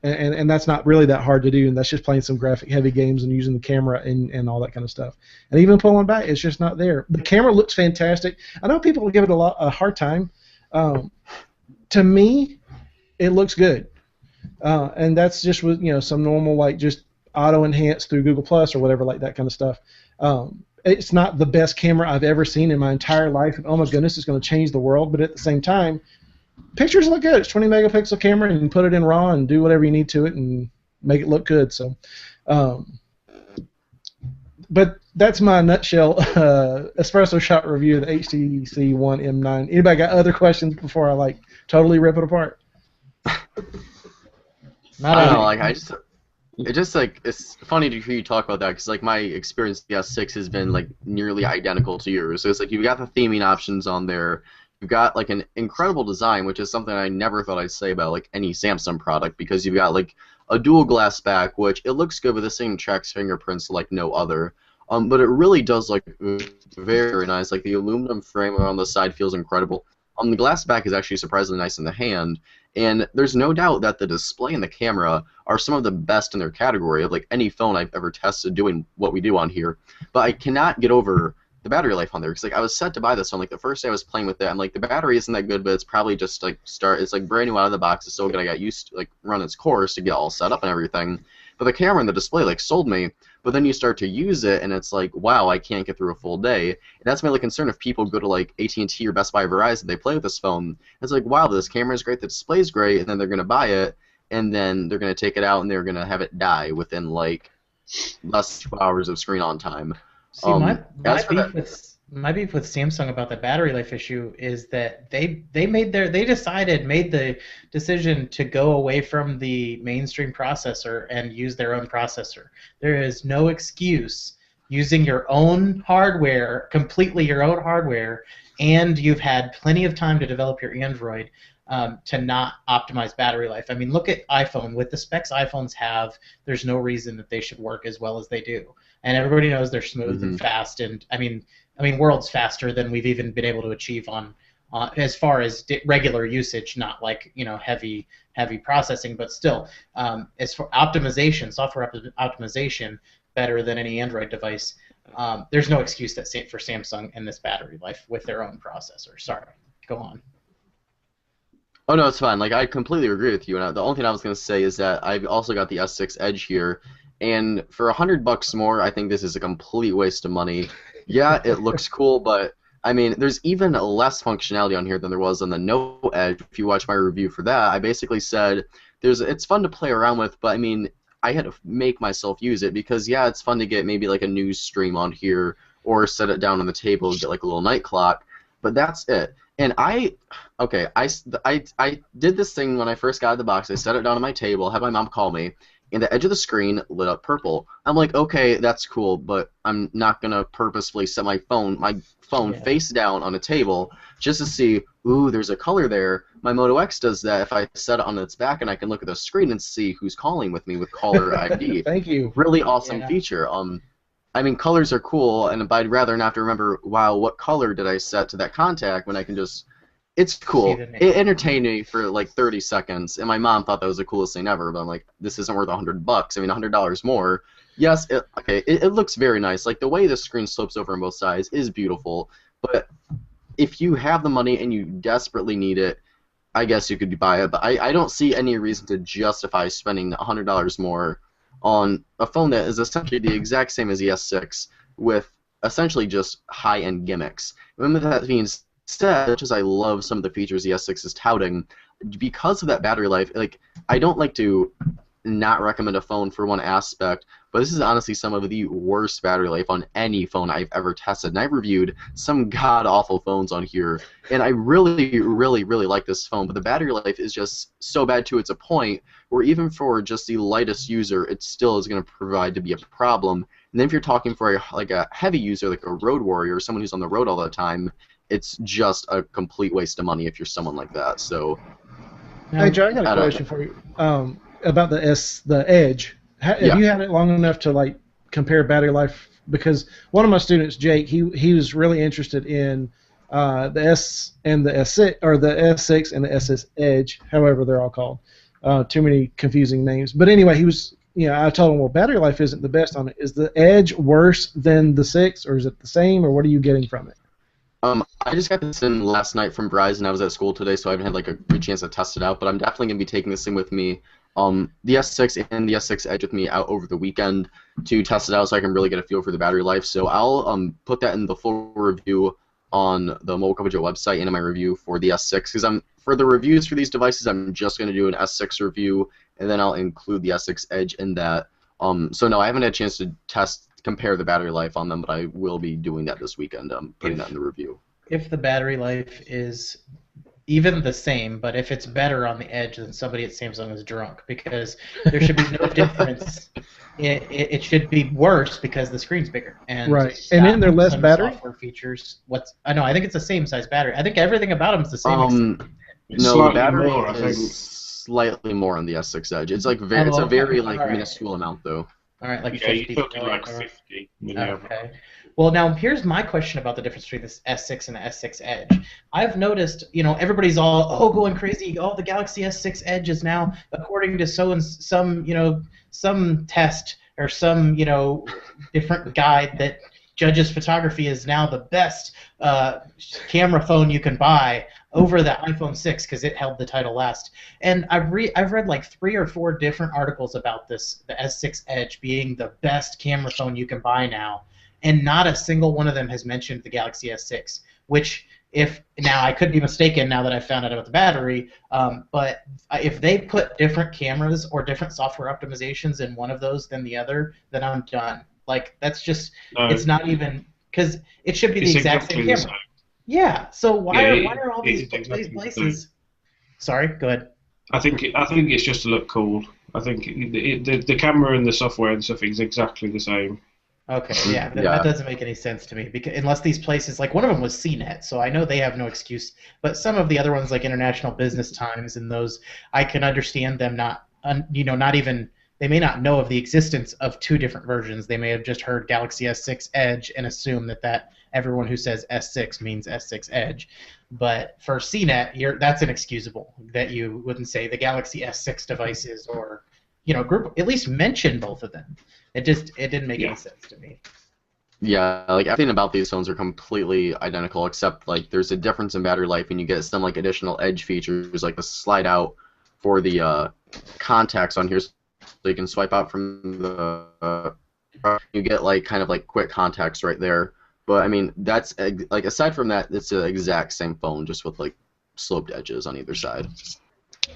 And that's not really that hard to do, and that's just playing some graphic-heavy games and using the camera and all that kind of stuff. And even pulling back, it's just not there. The camera looks fantastic. I know people will give it a hard time. To me, it looks good, and that's just with some normal like just auto-enhance through Google Plus or whatever like that kind of stuff. It's not the best camera I've ever seen in my entire life, and oh my goodness, it's going to change the world. But at the same time, pictures look good. It's 20 megapixel camera, and you can put it in RAW and do whatever you need to it and make it look good. So, but that's my nutshell espresso shot review of the HTC One M9. Anybody got other questions before I like totally rip it apart? I don't know. Like it's funny to hear you talk about that because like my experience with the S6 has been like nearly identical to yours. So it's like you've got the theming options on there. You've got like an incredible design, which is something I never thought I'd say about like any Samsung product, because you've got like a dual glass back, which it looks good, but the thing tracks fingerprints like no other. But it really does look very nice. Like the aluminum frame around the side feels incredible. The glass back is actually surprisingly nice in the hand, and there's no doubt that the display and the camera are some of the best in their category of like any phone I've ever tested doing what we do on here. But I cannot get over the battery life on there, because like I was set to buy this phone like the first day I was playing with it, and like the battery isn't that good, but it's probably just like it's like brand new out of the box. It's still gonna get used to like run its course to get all set up and everything. But the camera and the display like sold me. But then you start to use it, and it's like, wow, I can't get through a full day. And that's my concern if people go to like AT&T or Best Buy or Verizon, they play with this phone. It's like, wow, this camera is great, the display is great, and then they're gonna buy it, and then they're gonna take it out and they're gonna have it die within like less than 2 hours of screen on time. See, my beef with Samsung about the battery life issue is that they made the decision to go away from the mainstream processor and use their own processor. There is no excuse using your own hardware, completely your own hardware, and you've had plenty of time to develop your Android to not optimize battery life. I mean, look at iPhone. With the specs iPhones have, there's no reason that they should work as well as they do. and everybody knows they're smooth and fast, and I mean worlds faster than we've even been able to achieve on as far as regular usage, not like heavy processing, but still as for optimization, software optimization, better than any Android device. There's no excuse for Samsung and this battery life with their own processor. Sorry, go on. Oh no, it's fine. Like, I completely agree with you. And the only thing I was going to say is that I've also got the S6 Edge here, and for $100 more, I think this is a complete waste of money. Yeah, it looks cool, but I mean, there's even less functionality on here than there was on the Note Edge. If you watch my review for that, I basically said it's fun to play around with, but I mean, I had to make myself use it because yeah, it's fun to get maybe like a news stream on here or set it down on the table and get like a little night clock, but that's it. And I did this thing when I first got out of the box. I set it down on my table, had my mom call me, and the edge of the screen lit up purple. I'm like, okay, that's cool, but I'm not gonna purposefully set my phone face down on a table just to see, ooh, there's a color there. My Moto X does that. If I set it on its back and I can look at the screen and see who's calling with me with caller ID. Thank you. Really awesome feature. I mean, colors are cool, and I'd rather not have to remember, wow, what color did I set to that contact when I can just... It's cool. It entertained me for like 30 seconds, and my mom thought that was the coolest thing ever, but I'm like, this isn't worth $100. I mean, $100 more. Yes, it looks very nice. Like, the way the screen slopes over on both sides is beautiful, but if you have the money and you desperately need it, I guess you could buy it, but I don't see any reason to justify spending $100 more on a phone that is essentially the exact same as the S6 with essentially just high-end gimmicks. And with that being said, much as I love some of the features the S6 is touting, because of that battery life, like, I don't like to not recommend a phone for one aspect, but this is honestly some of the worst battery life on any phone I've ever tested. And I've reviewed some god-awful phones on here, and I really, really, really like this phone, but the battery life is just so bad to it's a point where even for just the lightest user, it still is going to provide to be a problem. And then if you're talking for a heavy user, like a road warrior, or someone who's on the road all the time, it's just a complete waste of money if you're someone like that. So, hey Joe, I got a question for you about the Edge. Have you had it long enough to like compare battery life? Because one of my students, Jake, he was really interested in the S and the S6, or the S6 and the S6 Edge, however they're all called. Too many confusing names. But anyway, he was, I told him, well, battery life isn't the best on it. Is the Edge worse than the 6, or is it the same, or what are you getting from it? I just got this in last night from Verizon. I was at school today, so I haven't had like a good chance to test it out. But I'm definitely gonna be taking this in with me, the S6 and the S6 Edge with me out over the weekend to test it out, so I can really get a feel for the battery life. So I'll put that in the full review on the Mobile Company website and in my review for the S6. Because for the reviews for these devices, I'm just gonna do an S6 review, and then I'll include the S6 Edge in that. So no, I haven't had a chance to compare the battery life on them, but I will be doing that this weekend. Putting that in the review. If the battery life is even the same, but if it's better on the Edge, then somebody at Samsung is drunk, because there should be no difference. It should be worse because the screen's bigger. And right. And then they're less battery? Software features. I think it's the same size battery. I think everything about them is the same. No, the battery is slightly more on the S6 Edge. It's like it's a very minuscule amount though. All right, like 50. You're talking like 50. Okay. Well, now here's my question about the difference between this S6 and the S6 Edge. I've noticed, everybody's all going crazy. Oh, the Galaxy S6 Edge is now, according to some test or some different guide that judges photography, is now the best camera phone you can buy over the iPhone 6 because it held the title last. And I've read like 3 or 4 different articles about the S6 Edge being the best camera phone you can buy now, and not a single one of them has mentioned the Galaxy S6, which now I could be mistaken now that I found out about the battery, but if they put different cameras or different software optimizations in one of those than the other, then I'm done. Like, that's just, it's not even, because it should be the exact same camera. Yeah, so why are all these places? Sorry, go ahead. I think it's just to look cool. I think the camera and the software and stuff is exactly the same. Okay, yeah, that doesn't make any sense to me, because unless these places, like one of them was CNET, so I know they have no excuse. But some of the other ones, like International Business Times and those, I can understand them not even they may not know of the existence of two different versions. They may have just heard Galaxy S6 Edge and assume that everyone who says S6 means S6 Edge. But for CNET, that's inexcusable that you wouldn't say the Galaxy S6 devices, or group, at least mention both of them. It didn't make any sense to me. Yeah, like everything about these phones are completely identical, except like there's a difference in battery life, and you get some like additional edge features, like the slide out for the contacts on here, so you can swipe out from the. You get like kind of like quick contacts right there. But I mean, that's like aside from that, it's the exact same phone, just with like sloped edges on either side.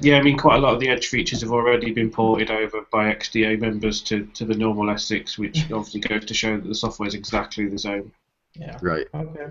Yeah, I mean, quite a lot of the edge features have already been ported over by XDA members to the normal S6, which obviously goes to show that the software is exactly the same. Yeah. Right. Okay.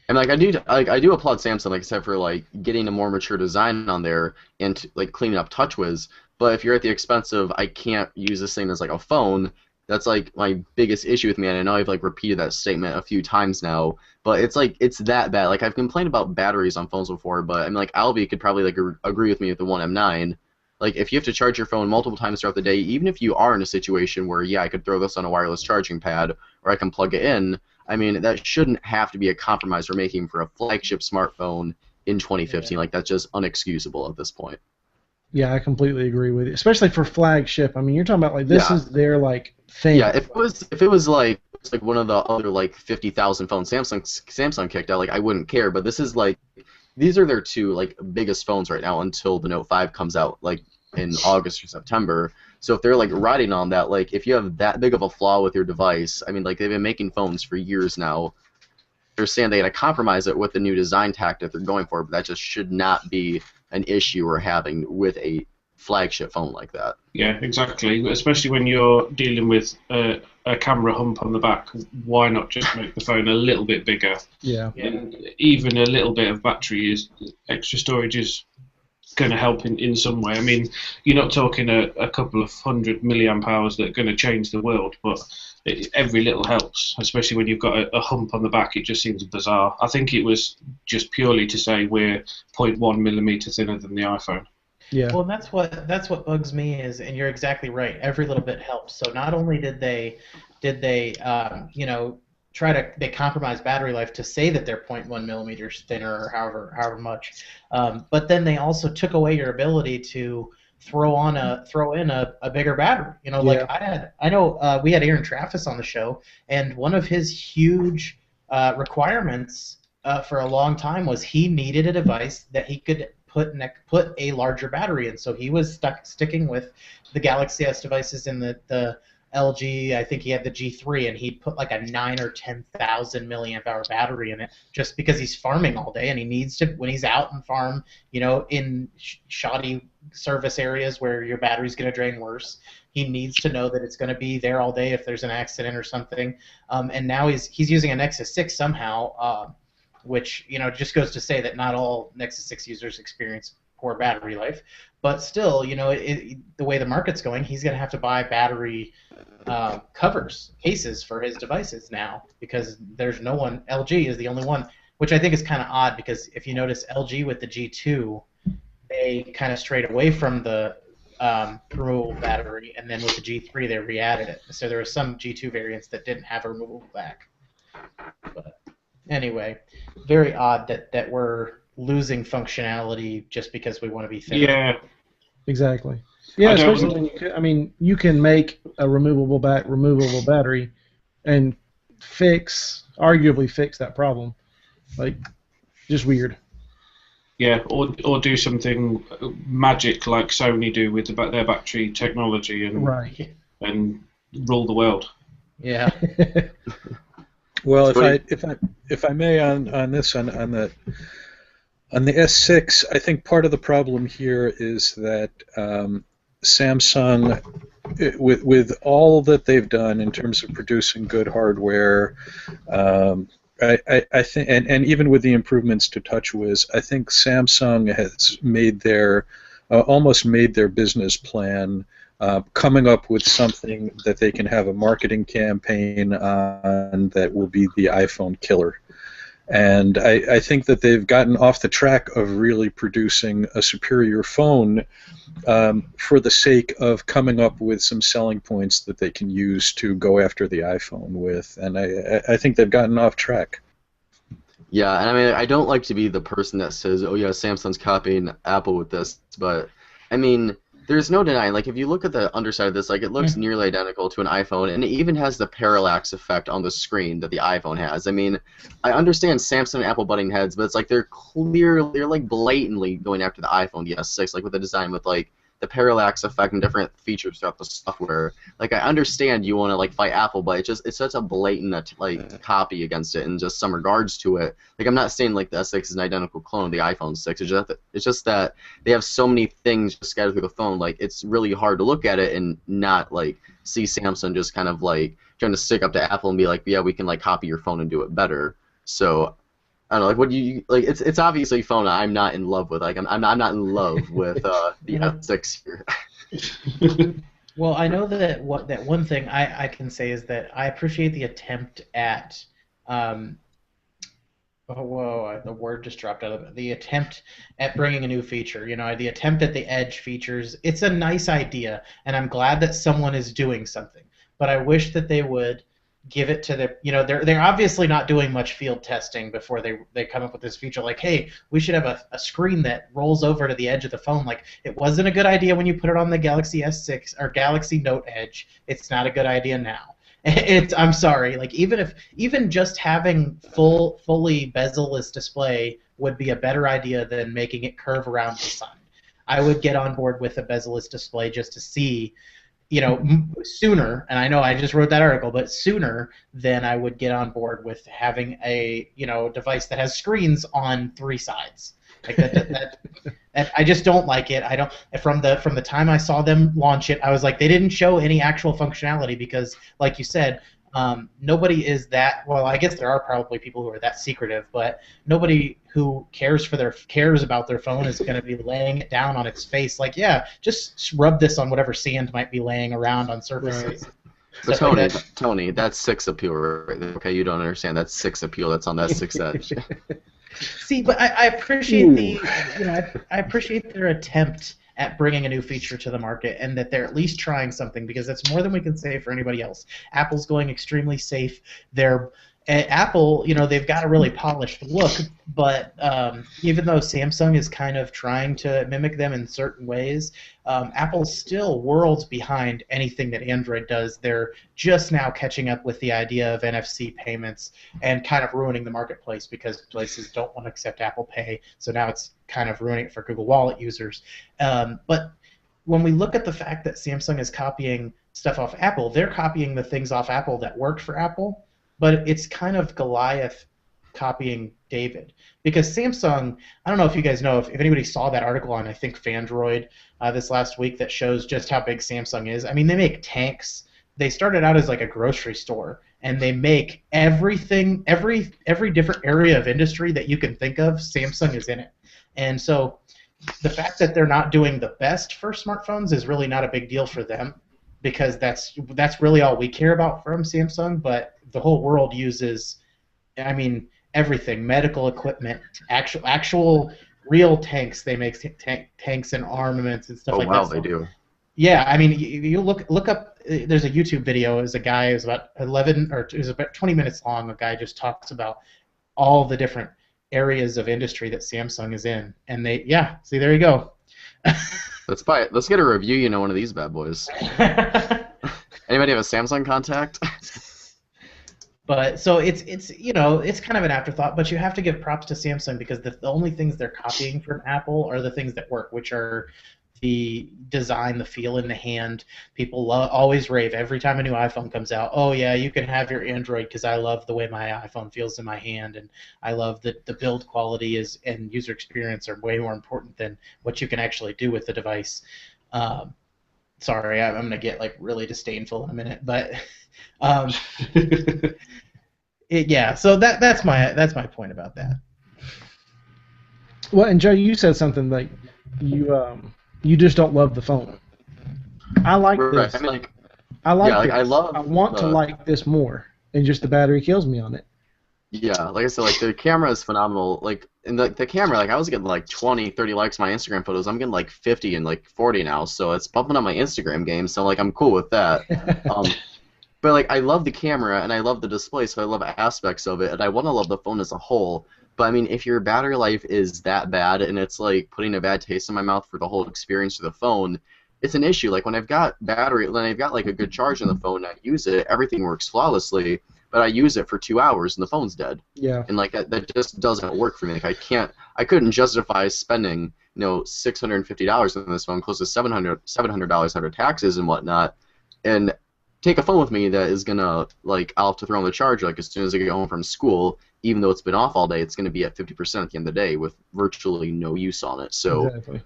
And like I do applaud Samsung, like I said, for like getting a more mature design on there and like cleaning up TouchWiz. But if you're at the expense of I can't use this thing as like a phone, that's like my biggest issue with me. And I know I've like repeated that statement a few times now, but it's like it's that bad. Like I've complained about batteries on phones before, but I mean like Alvie could probably like agree with me with the One M9. Like if you have to charge your phone multiple times throughout the day, even if you are in a situation where I could throw this on a wireless charging pad or I can plug it in. I mean, that shouldn't have to be a compromise we're making for a flagship smartphone in 2015. Like, that's just unexcusable at this point. Yeah, I completely agree with you. Especially for flagship. I mean, you're talking about like this is their like thing. Yeah, if it was like one of the other like 50,000 phones Samsung kicked out, like I wouldn't care. But this is like these are their two like biggest phones right now until the Note 5 comes out like in August or September. So if they're like riding on that, like if you have that big of a flaw with your device, I mean, like they've been making phones for years now. They're saying they got to compromise it with the new design tactic they're going for, but that just should not be an issue we're having with a flagship phone like that. Yeah, exactly. Especially when you're dealing with a camera hump on the back. Why not just make the phone a little bit bigger? Yeah. And even a little bit of extra storage is going to help in some way. I mean, you're not talking a couple of 100 milliamp hours that are going to change the world, but every little helps, especially when you've got a hump on the back. It just seems bizarre. I think it was just purely to say we're 0.1 millimeter thinner than the iPhone. Yeah. Well, that's what bugs me is, and you're exactly right. Every little bit helps. So not only did they they compromise battery life to say that they're 0.1 millimeters thinner or however much, but then they also took away your ability to throw in a bigger battery. Like I know we had Aaron Traffis on the show, and one of his huge requirements for a long time was he needed a device that he could put a larger battery in. So he was sticking with the Galaxy S devices and the LG. I think he had the G3, and he'd put like a 9,000 or 10,000 milliamp hour battery in it, just because he's farming all day and he needs to, when he's out and farm, in shoddy service areas where your battery's going to drain worse, he needs to know that it's going to be there all day if there's an accident or something. And now he's using a Nexus 6 somehow, which just goes to say that not all Nexus 6 users experience poor battery life, but still, the way the market's going, he's going to have to buy battery cases for his devices now, because there's no one. LG is the only one, which I think is kind of odd, because if you notice, LG with the G2, they kind of strayed away from the removable battery, and then with the G3 they re-added it. So there were some G2 variants that didn't have a removable back. But anyway, very odd that we're losing functionality just because we want to be thinner. Yeah. Exactly. Yeah, especially when you can make a removable battery and arguably fix that problem. Like, just weird. Yeah, or do something magic like Sony do with their battery technology and rule the world. Yeah. Well, if I may on this on the S6, I think part of the problem here is that Samsung, with all that they've done in terms of producing good hardware, I think, and even with the improvements to TouchWiz, I think Samsung has made almost made their business plan, coming up with something that they can have a marketing campaign on that will be the iPhone killer. And I think that they've gotten off the track of really producing a superior phone for the sake of coming up with some selling points that they can use to go after the iPhone with. And I think they've gotten off track. Yeah, and I mean, I don't like to be the person that says, oh yeah, Samsung's copying Apple with this, but I mean, there's no denying, like, if you look at the underside of this, like, it looks nearly identical to an iPhone, and it even has the parallax effect on the screen that the iPhone has. I mean, I understand Samsung and Apple butting heads, but it's like they're like, blatantly going after the iPhone, the S6, like, with the design, with, like, the parallax effect and different features throughout the software. Like, I understand you want to, like, fight Apple, but it's such a blatant, like, copy against it in just some regards to it. Like, I'm not saying, like, the S6 is an identical clone of the iPhone 6. It's just that they have so many things just scattered through the phone. Like, it's really hard to look at it and not, like, see Samsung just kind of, like, trying to stick up to Apple and be like, yeah, we can, like, copy your phone and do it better. So, I don't know, like, what do you like? It's obviously a phone I'm not in love with. Like, I'm not in love with the S6 here. Well, I know that that one thing I can say is that I appreciate the attempt at the word just dropped out of it. The attempt at bringing a new feature, the attempt at the Edge features. It's a nice idea, and I'm glad that someone is doing something. But I wish that they would give it to they're obviously not doing much field testing before they come up with this feature. Like, hey, we should have a screen that rolls over to the edge of the phone. Like, it wasn't a good idea when you put it on the Galaxy S6 or Galaxy Note Edge. It's not a good idea now. I'm sorry. Like, even just having fully bezel-less display would be a better idea than making it curve around the side. I would get on board with a bezel-less display just to see, sooner, and I know I just wrote that article, but sooner than I would get on board with having a, device that has screens on three sides. Like that I just don't like it. I don't. From the time I saw them launch it, I was like, they didn't show any actual functionality because, like you said, nobody is that. Well, I guess there are probably people who are that secretive, but nobody who cares about their phone is going to be laying it down on its face. Like, yeah, just rub this on whatever sand might be laying around on surfaces. Right. So Tony, that's 6 appeal right there. Okay, you don't understand. That's 6 appeal. That's on that 6 edge. See, but I appreciate I appreciate their attempt at bringing a new feature to the market, and that they're at least trying something, because that's more than we can say for anybody else. Apple's going extremely safe. Apple, they've got a really polished look, but even though Samsung is kind of trying to mimic them in certain ways, Apple's still worlds behind anything that Android does. They're just now catching up with the idea of NFC payments and kind of ruining the marketplace because places don't want to accept Apple Pay, so now it's kind of ruining it for Google Wallet users. But when we look at the fact that Samsung is copying stuff off Apple, they're copying the things off Apple that worked for Apple, but it's kind of Goliath copying David. Because Samsung, I don't know if you guys know, if anybody saw that article on, I think, Fandroid this last week that shows just how big Samsung is. I mean, they make tanks. They started out as like a grocery store, and they make everything, every different area of industry that you can think of, Samsung is in it. And so the fact that they're not doing the best for smartphones is really not a big deal for them, because that's really all we care about from Samsung. But the whole world uses, I mean, everything, medical equipment, actual real tanks. They make tanks and armaments and stuff like that. Oh wow, they do. Yeah, I mean, you look up. There's a YouTube video. There's a guy who's about 20 minutes long. A guy just talks about all the different areas of industry that Samsung is in, and see, there you go. Let's buy it. Let's get a review. One of these bad boys. Anybody have a Samsung contact? But so it's kind of an afterthought, but you have to give props to Samsung, because the only things they're copying from Apple are the things that work, which are the design, the feel in the hand. People always rave every time a new iPhone comes out. Oh yeah, you can have your Android because I love the way my iPhone feels in my hand, and I love that the build quality and user experience are way more important than what you can actually do with the device. Sorry, I'm going to get like really disdainful in a minute, but so that's my point about that. Well, and Joe, you said something like you just don't love the phone. I like this. I mean, I want to like this more, and just the battery kills me on it. Yeah, like I said, like the camera is phenomenal. Like in the camera, like I was getting like 20, 30 likes on my Instagram photos. I'm getting like 50 and like 40 now, so it's bumping up my Instagram game. So like I'm cool with that. Um, but like I love the camera and I love the display, so I love aspects of it, and I want to love the phone as a whole. But I mean, if your battery life is that bad and it's like putting a bad taste in my mouth for the whole experience of the phone, it's an issue. Like when I've got when I've got like a good charge on the phone, I use it, everything works flawlessly. But I use it for 2 hours and the phone's dead. Yeah. And like that just doesn't work for me. Like I couldn't justify spending $650 on this phone, close to $700 after taxes and whatnot, and take a phone with me that is gonna like I'll have to throw on the charger like as soon as I get home from school. Even though it's been off all day, it's gonna be at 50% at the end of the day with virtually no use on it. So Exactly.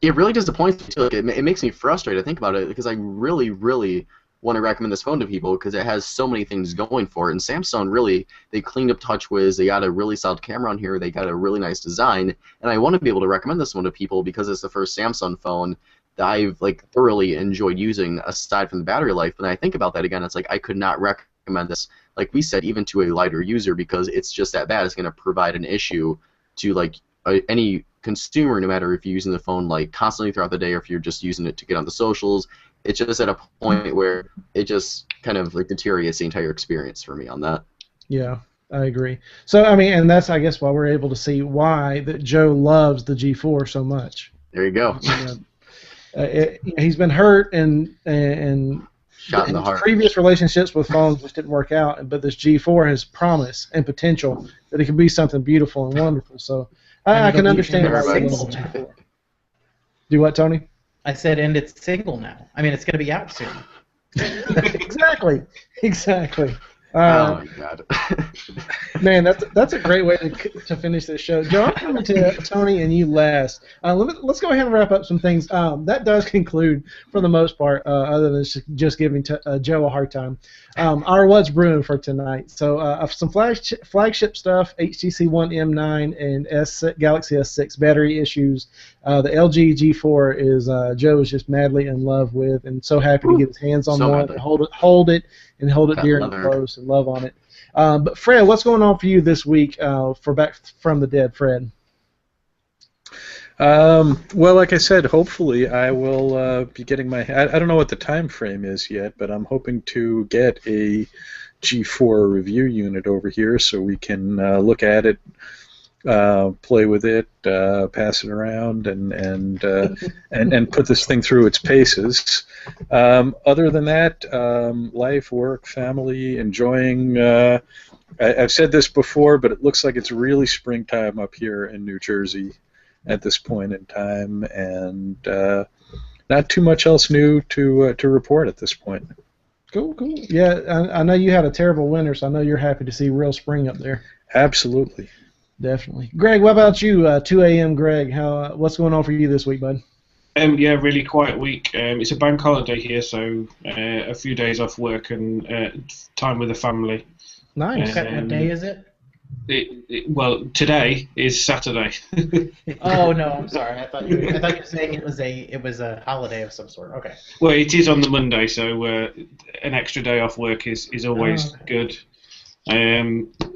it really disappoints me too. Like, it makes me frustrated to think about it because I really, really want to recommend this phone to people because it has so many things going for it. And Samsung really, they cleaned up TouchWiz. They got a really solid camera on here. They got a really nice design. And I want to be able to recommend this one to people because it's the first Samsung phone that I've like thoroughly enjoyed using aside from the battery life. And I think about that again, it's like I could not recommend this, like we said, even to a lighter user because it's just that bad. It's going to provide an issue to like any consumer, no matter if you're using the phone like constantly throughout the day or if you're just using it to get on the socials. It's just at a point where it just kind of like deteriorates the entire experience for me on that. Yeah, I agree. So I mean, and that's I guess why we're able to see why that Joe loves the G4 so much. There you go. He's been hurt and Shot in the heart. previous relationships with phones just didn't work out, but this G4 has promise and potential that it can be something beautiful and wonderful. So I can understand why he loves the G4. Do what, Tony? I said, and it's single now. I mean, it's going to be out soon. Exactly. Oh my God. Man, that's a great way to finish this show. Joe, I'm coming to Tony and you last. Let's go ahead and wrap up some things. That does conclude, for the most part, other than just giving Joe a hard time, our What's Brewing for tonight. So some flagship stuff, HTC One M9 and Galaxy S6 battery issues. The LG G4 is Joe is just madly in love with and so happy to get his hands on one and hold it dear and close and love on it. But Fred, what's going on for you this week for Back from the Dead, Fred? Well, like I said, hopefully I will be getting my... I don't know what the time frame is yet, but I'm hoping to get a G4 review unit over here so we can look at it, play with it, pass it around, and put this thing through its paces. Other than that, life, work, family, enjoying. I've said this before, but it looks like it's really springtime up here in New Jersey at this point in time, and not too much else new to report at this point. Cool. Yeah, I know you had a terrible winter, so I know you're happy to see real spring up there. Absolutely. Definitely. Greg, what about you? 2 a.m. Greg, what's going on for you this week, bud? Yeah, really quiet week. It's a bank holiday here, so a few days off work and time with the fammy. Nice. What day is it? Well, today is Saturday. Oh no, I'm sorry. I thought you were saying it was a holiday of some sort. Okay. Well, it is on the Monday, so an extra day off work is always good.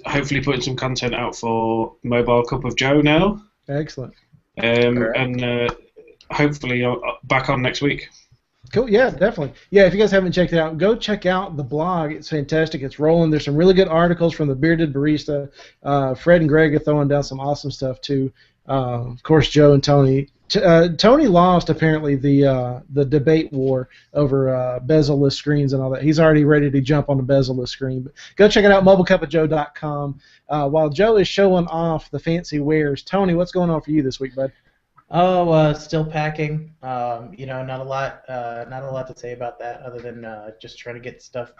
Hopefully putting some content out for Mobile Cup of Joe now. Excellent. And hopefully back on next week. Cool. Yeah, definitely. Yeah, if you guys haven't checked it out, go check out the blog. It's fantastic. It's rolling. There's some really good articles from the Bearded Barista. Fred and Greg are throwing down some awesome stuff too. Of course, Joe and Tony. Tony lost apparently the debate war over bezel-less screens and all that. He's already ready to jump on the bezel-less screen. But go check it out, mobilecupofjoe.com. While Joe is showing off the fancy wares, Tony, what's going on for you this week, bud? Oh, still packing. Not a lot to say about that other than just trying to get stuff.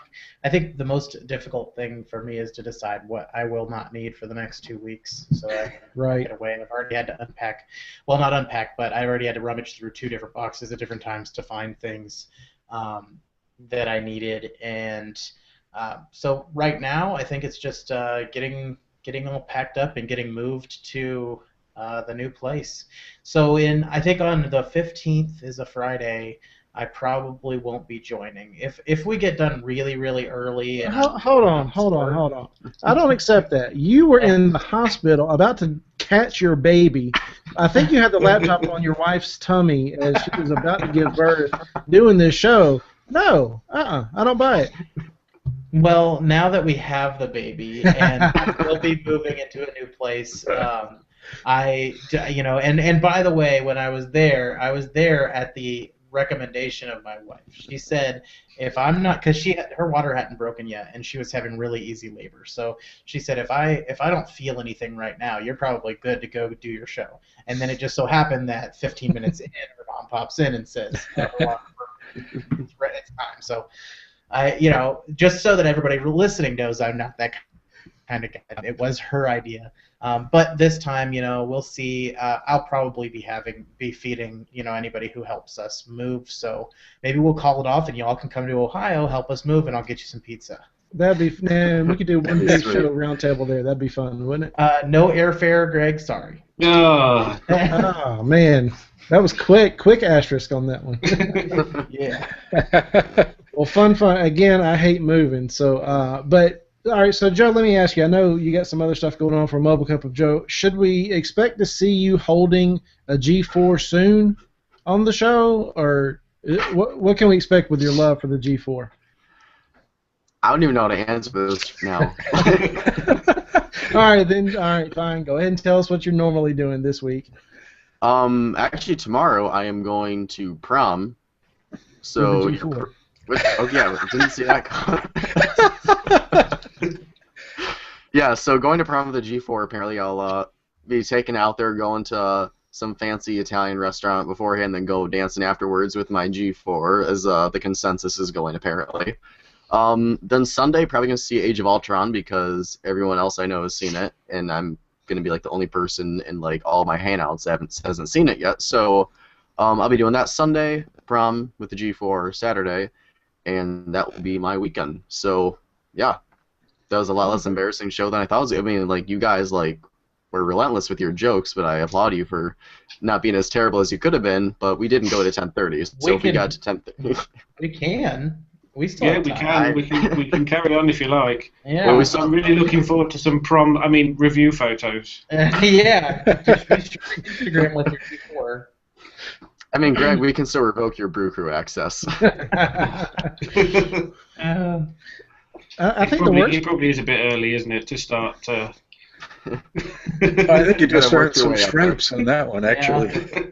I think the most difficult thing for me is to decide what I will not need for the next 2 weeks. So I get away. I've already had to unpack. Well, not unpack, but I already had to rummage through 2 different boxes at different times to find things that I needed. And so right now, I think it's just getting all packed up and getting moved to the new place. So I think on the 15th is a Friday. I probably won't be joining. If we get done really, really early. And Hold on. I don't accept that. You were in the hospital about to catch your baby. I think you had the laptop on your wife's tummy as she was about to give birth, doing this show. No, I don't buy it. Well, now that we have the baby and we'll be moving into a new place, and by the way, when I was there at the recommendation of my wife. She said, if I'm not, because her water hadn't broken yet, and she was having really easy labor. So she said, if I don't feel anything right now, you're probably good to go do your show. And then it just so happened that 15 minutes in, her mom pops in and says, it's time. So just so that everybody listening knows, I'm not that kind of guy. It was her idea. But this time, we'll see. I'll probably be feeding, anybody who helps us move. So maybe we'll call it off, and y'all can come to Ohio, help us move, and I'll get you some pizza. That'd be, man. We could do one big show round table there. That'd be fun, wouldn't it? No airfare, Greg. Sorry. Oh. Oh man, that was quick asterisk on that one. Yeah. Well, fun. Again, I hate moving. So, but. All right, so Joe, let me ask you. I know you got some other stuff going on for Mobile Cup of Joe. Should we expect to see you holding a G4 soon on the show, or what can we expect with your love for the G4? I don't even know how to answer this now. All right, fine. Go ahead and tell us what you're normally doing this week. Actually, tomorrow I am going to prom. So. With the G4. Oh yeah, didn't see that coming. Yeah, so going to prom with the G4, apparently I'll be taken out there, going to some fancy Italian restaurant beforehand, then go dancing afterwards with my G4, as the consensus is going, apparently. Then Sunday, probably going to see Age of Ultron, because everyone else I know has seen it, and I'm going to be like the only person in like all my hangouts that hasn't seen it yet. So I'll be doing that Sunday, prom with the G4 Saturday, and that will be my weekend. So yeah. That was a lot less embarrassing show than I thought it was. I mean, like, you guys, like, were relentless with your jokes, but I applaud you for not being as terrible as you could have been, but we didn't go to 10:30, so if we got to 10:30... We can. We still have time. We can carry on if you like. Yeah. Well, I'm really looking forward to some review photos. Yeah. Instagram with your G4. I mean, Greg, we can still revoke your Brew Crew access. I think it probably is a bit early, isn't it, to start? I think you just earned some stripes on that one, actually. Yeah.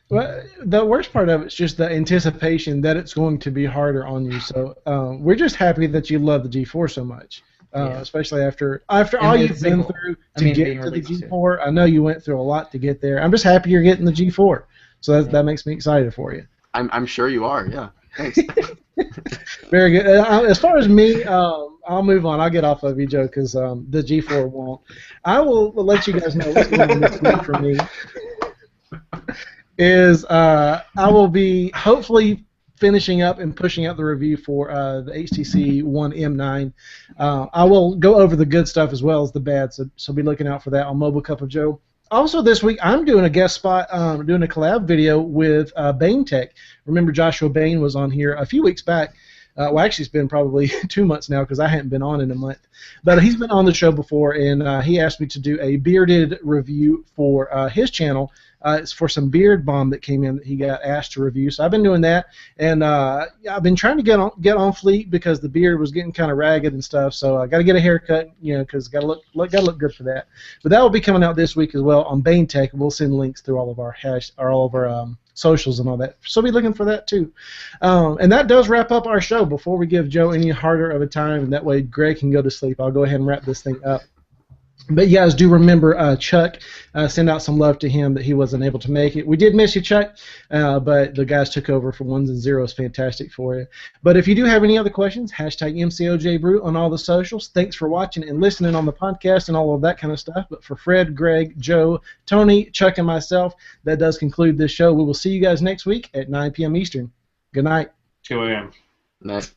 Well, the worst part of it is just the anticipation that it's going to be harder on you. So we're just happy that you love the G4 so much, especially after all you've been through to get to the G4. Too. I know you went through a lot to get there. I'm just happy you're getting the G4. So that makes me excited for you. I'm sure you are, yeah. Thanks. Very good. As far as me, I'll move on. I'll get off of you, Joe, because the G4 won't. I will let you guys know what's going on this week for me. I will be hopefully finishing up and pushing out the review for the HTC One M9. I will go over the good stuff as well as the bad, so be looking out for that on Mobile Cup of Joe. Also this week, I'm doing a guest spot, doing a collab video with Bain Tech. Remember Joshua Bain was on here a few weeks back. Well, actually, it's been probably 2 months now because I hadn't been on in a month. But he's been on the show before, and he asked me to do a bearded review for his channel. It's for some beard balm that came in that he got asked to review. So I've been doing that, and I've been trying to get on fleek because the beard was getting kind of ragged and stuff. So I got to get a haircut, because got to look good for that. But that will be coming out this week as well on Bain Tech. We'll send links through all of our socials and all that. So be looking for that too. And that does wrap up our show. Before we give Joe any harder of a time, and that way Greg can go to sleep, I'll go ahead and wrap this thing up. But you guys do remember Chuck. Send out some love to him that he wasn't able to make it. We did miss you, Chuck, but the guys took over for ones and zeros. Fantastic for you. But if you do have any other questions, hashtag MCOJBrew on all the socials. Thanks for watching and listening on the podcast and all of that kind of stuff. But for Fred, Greg, Joe, Tony, Chuck, and myself, that does conclude this show. We will see you guys next week at 9 p.m. Eastern. Good night. 2 a.m. Night.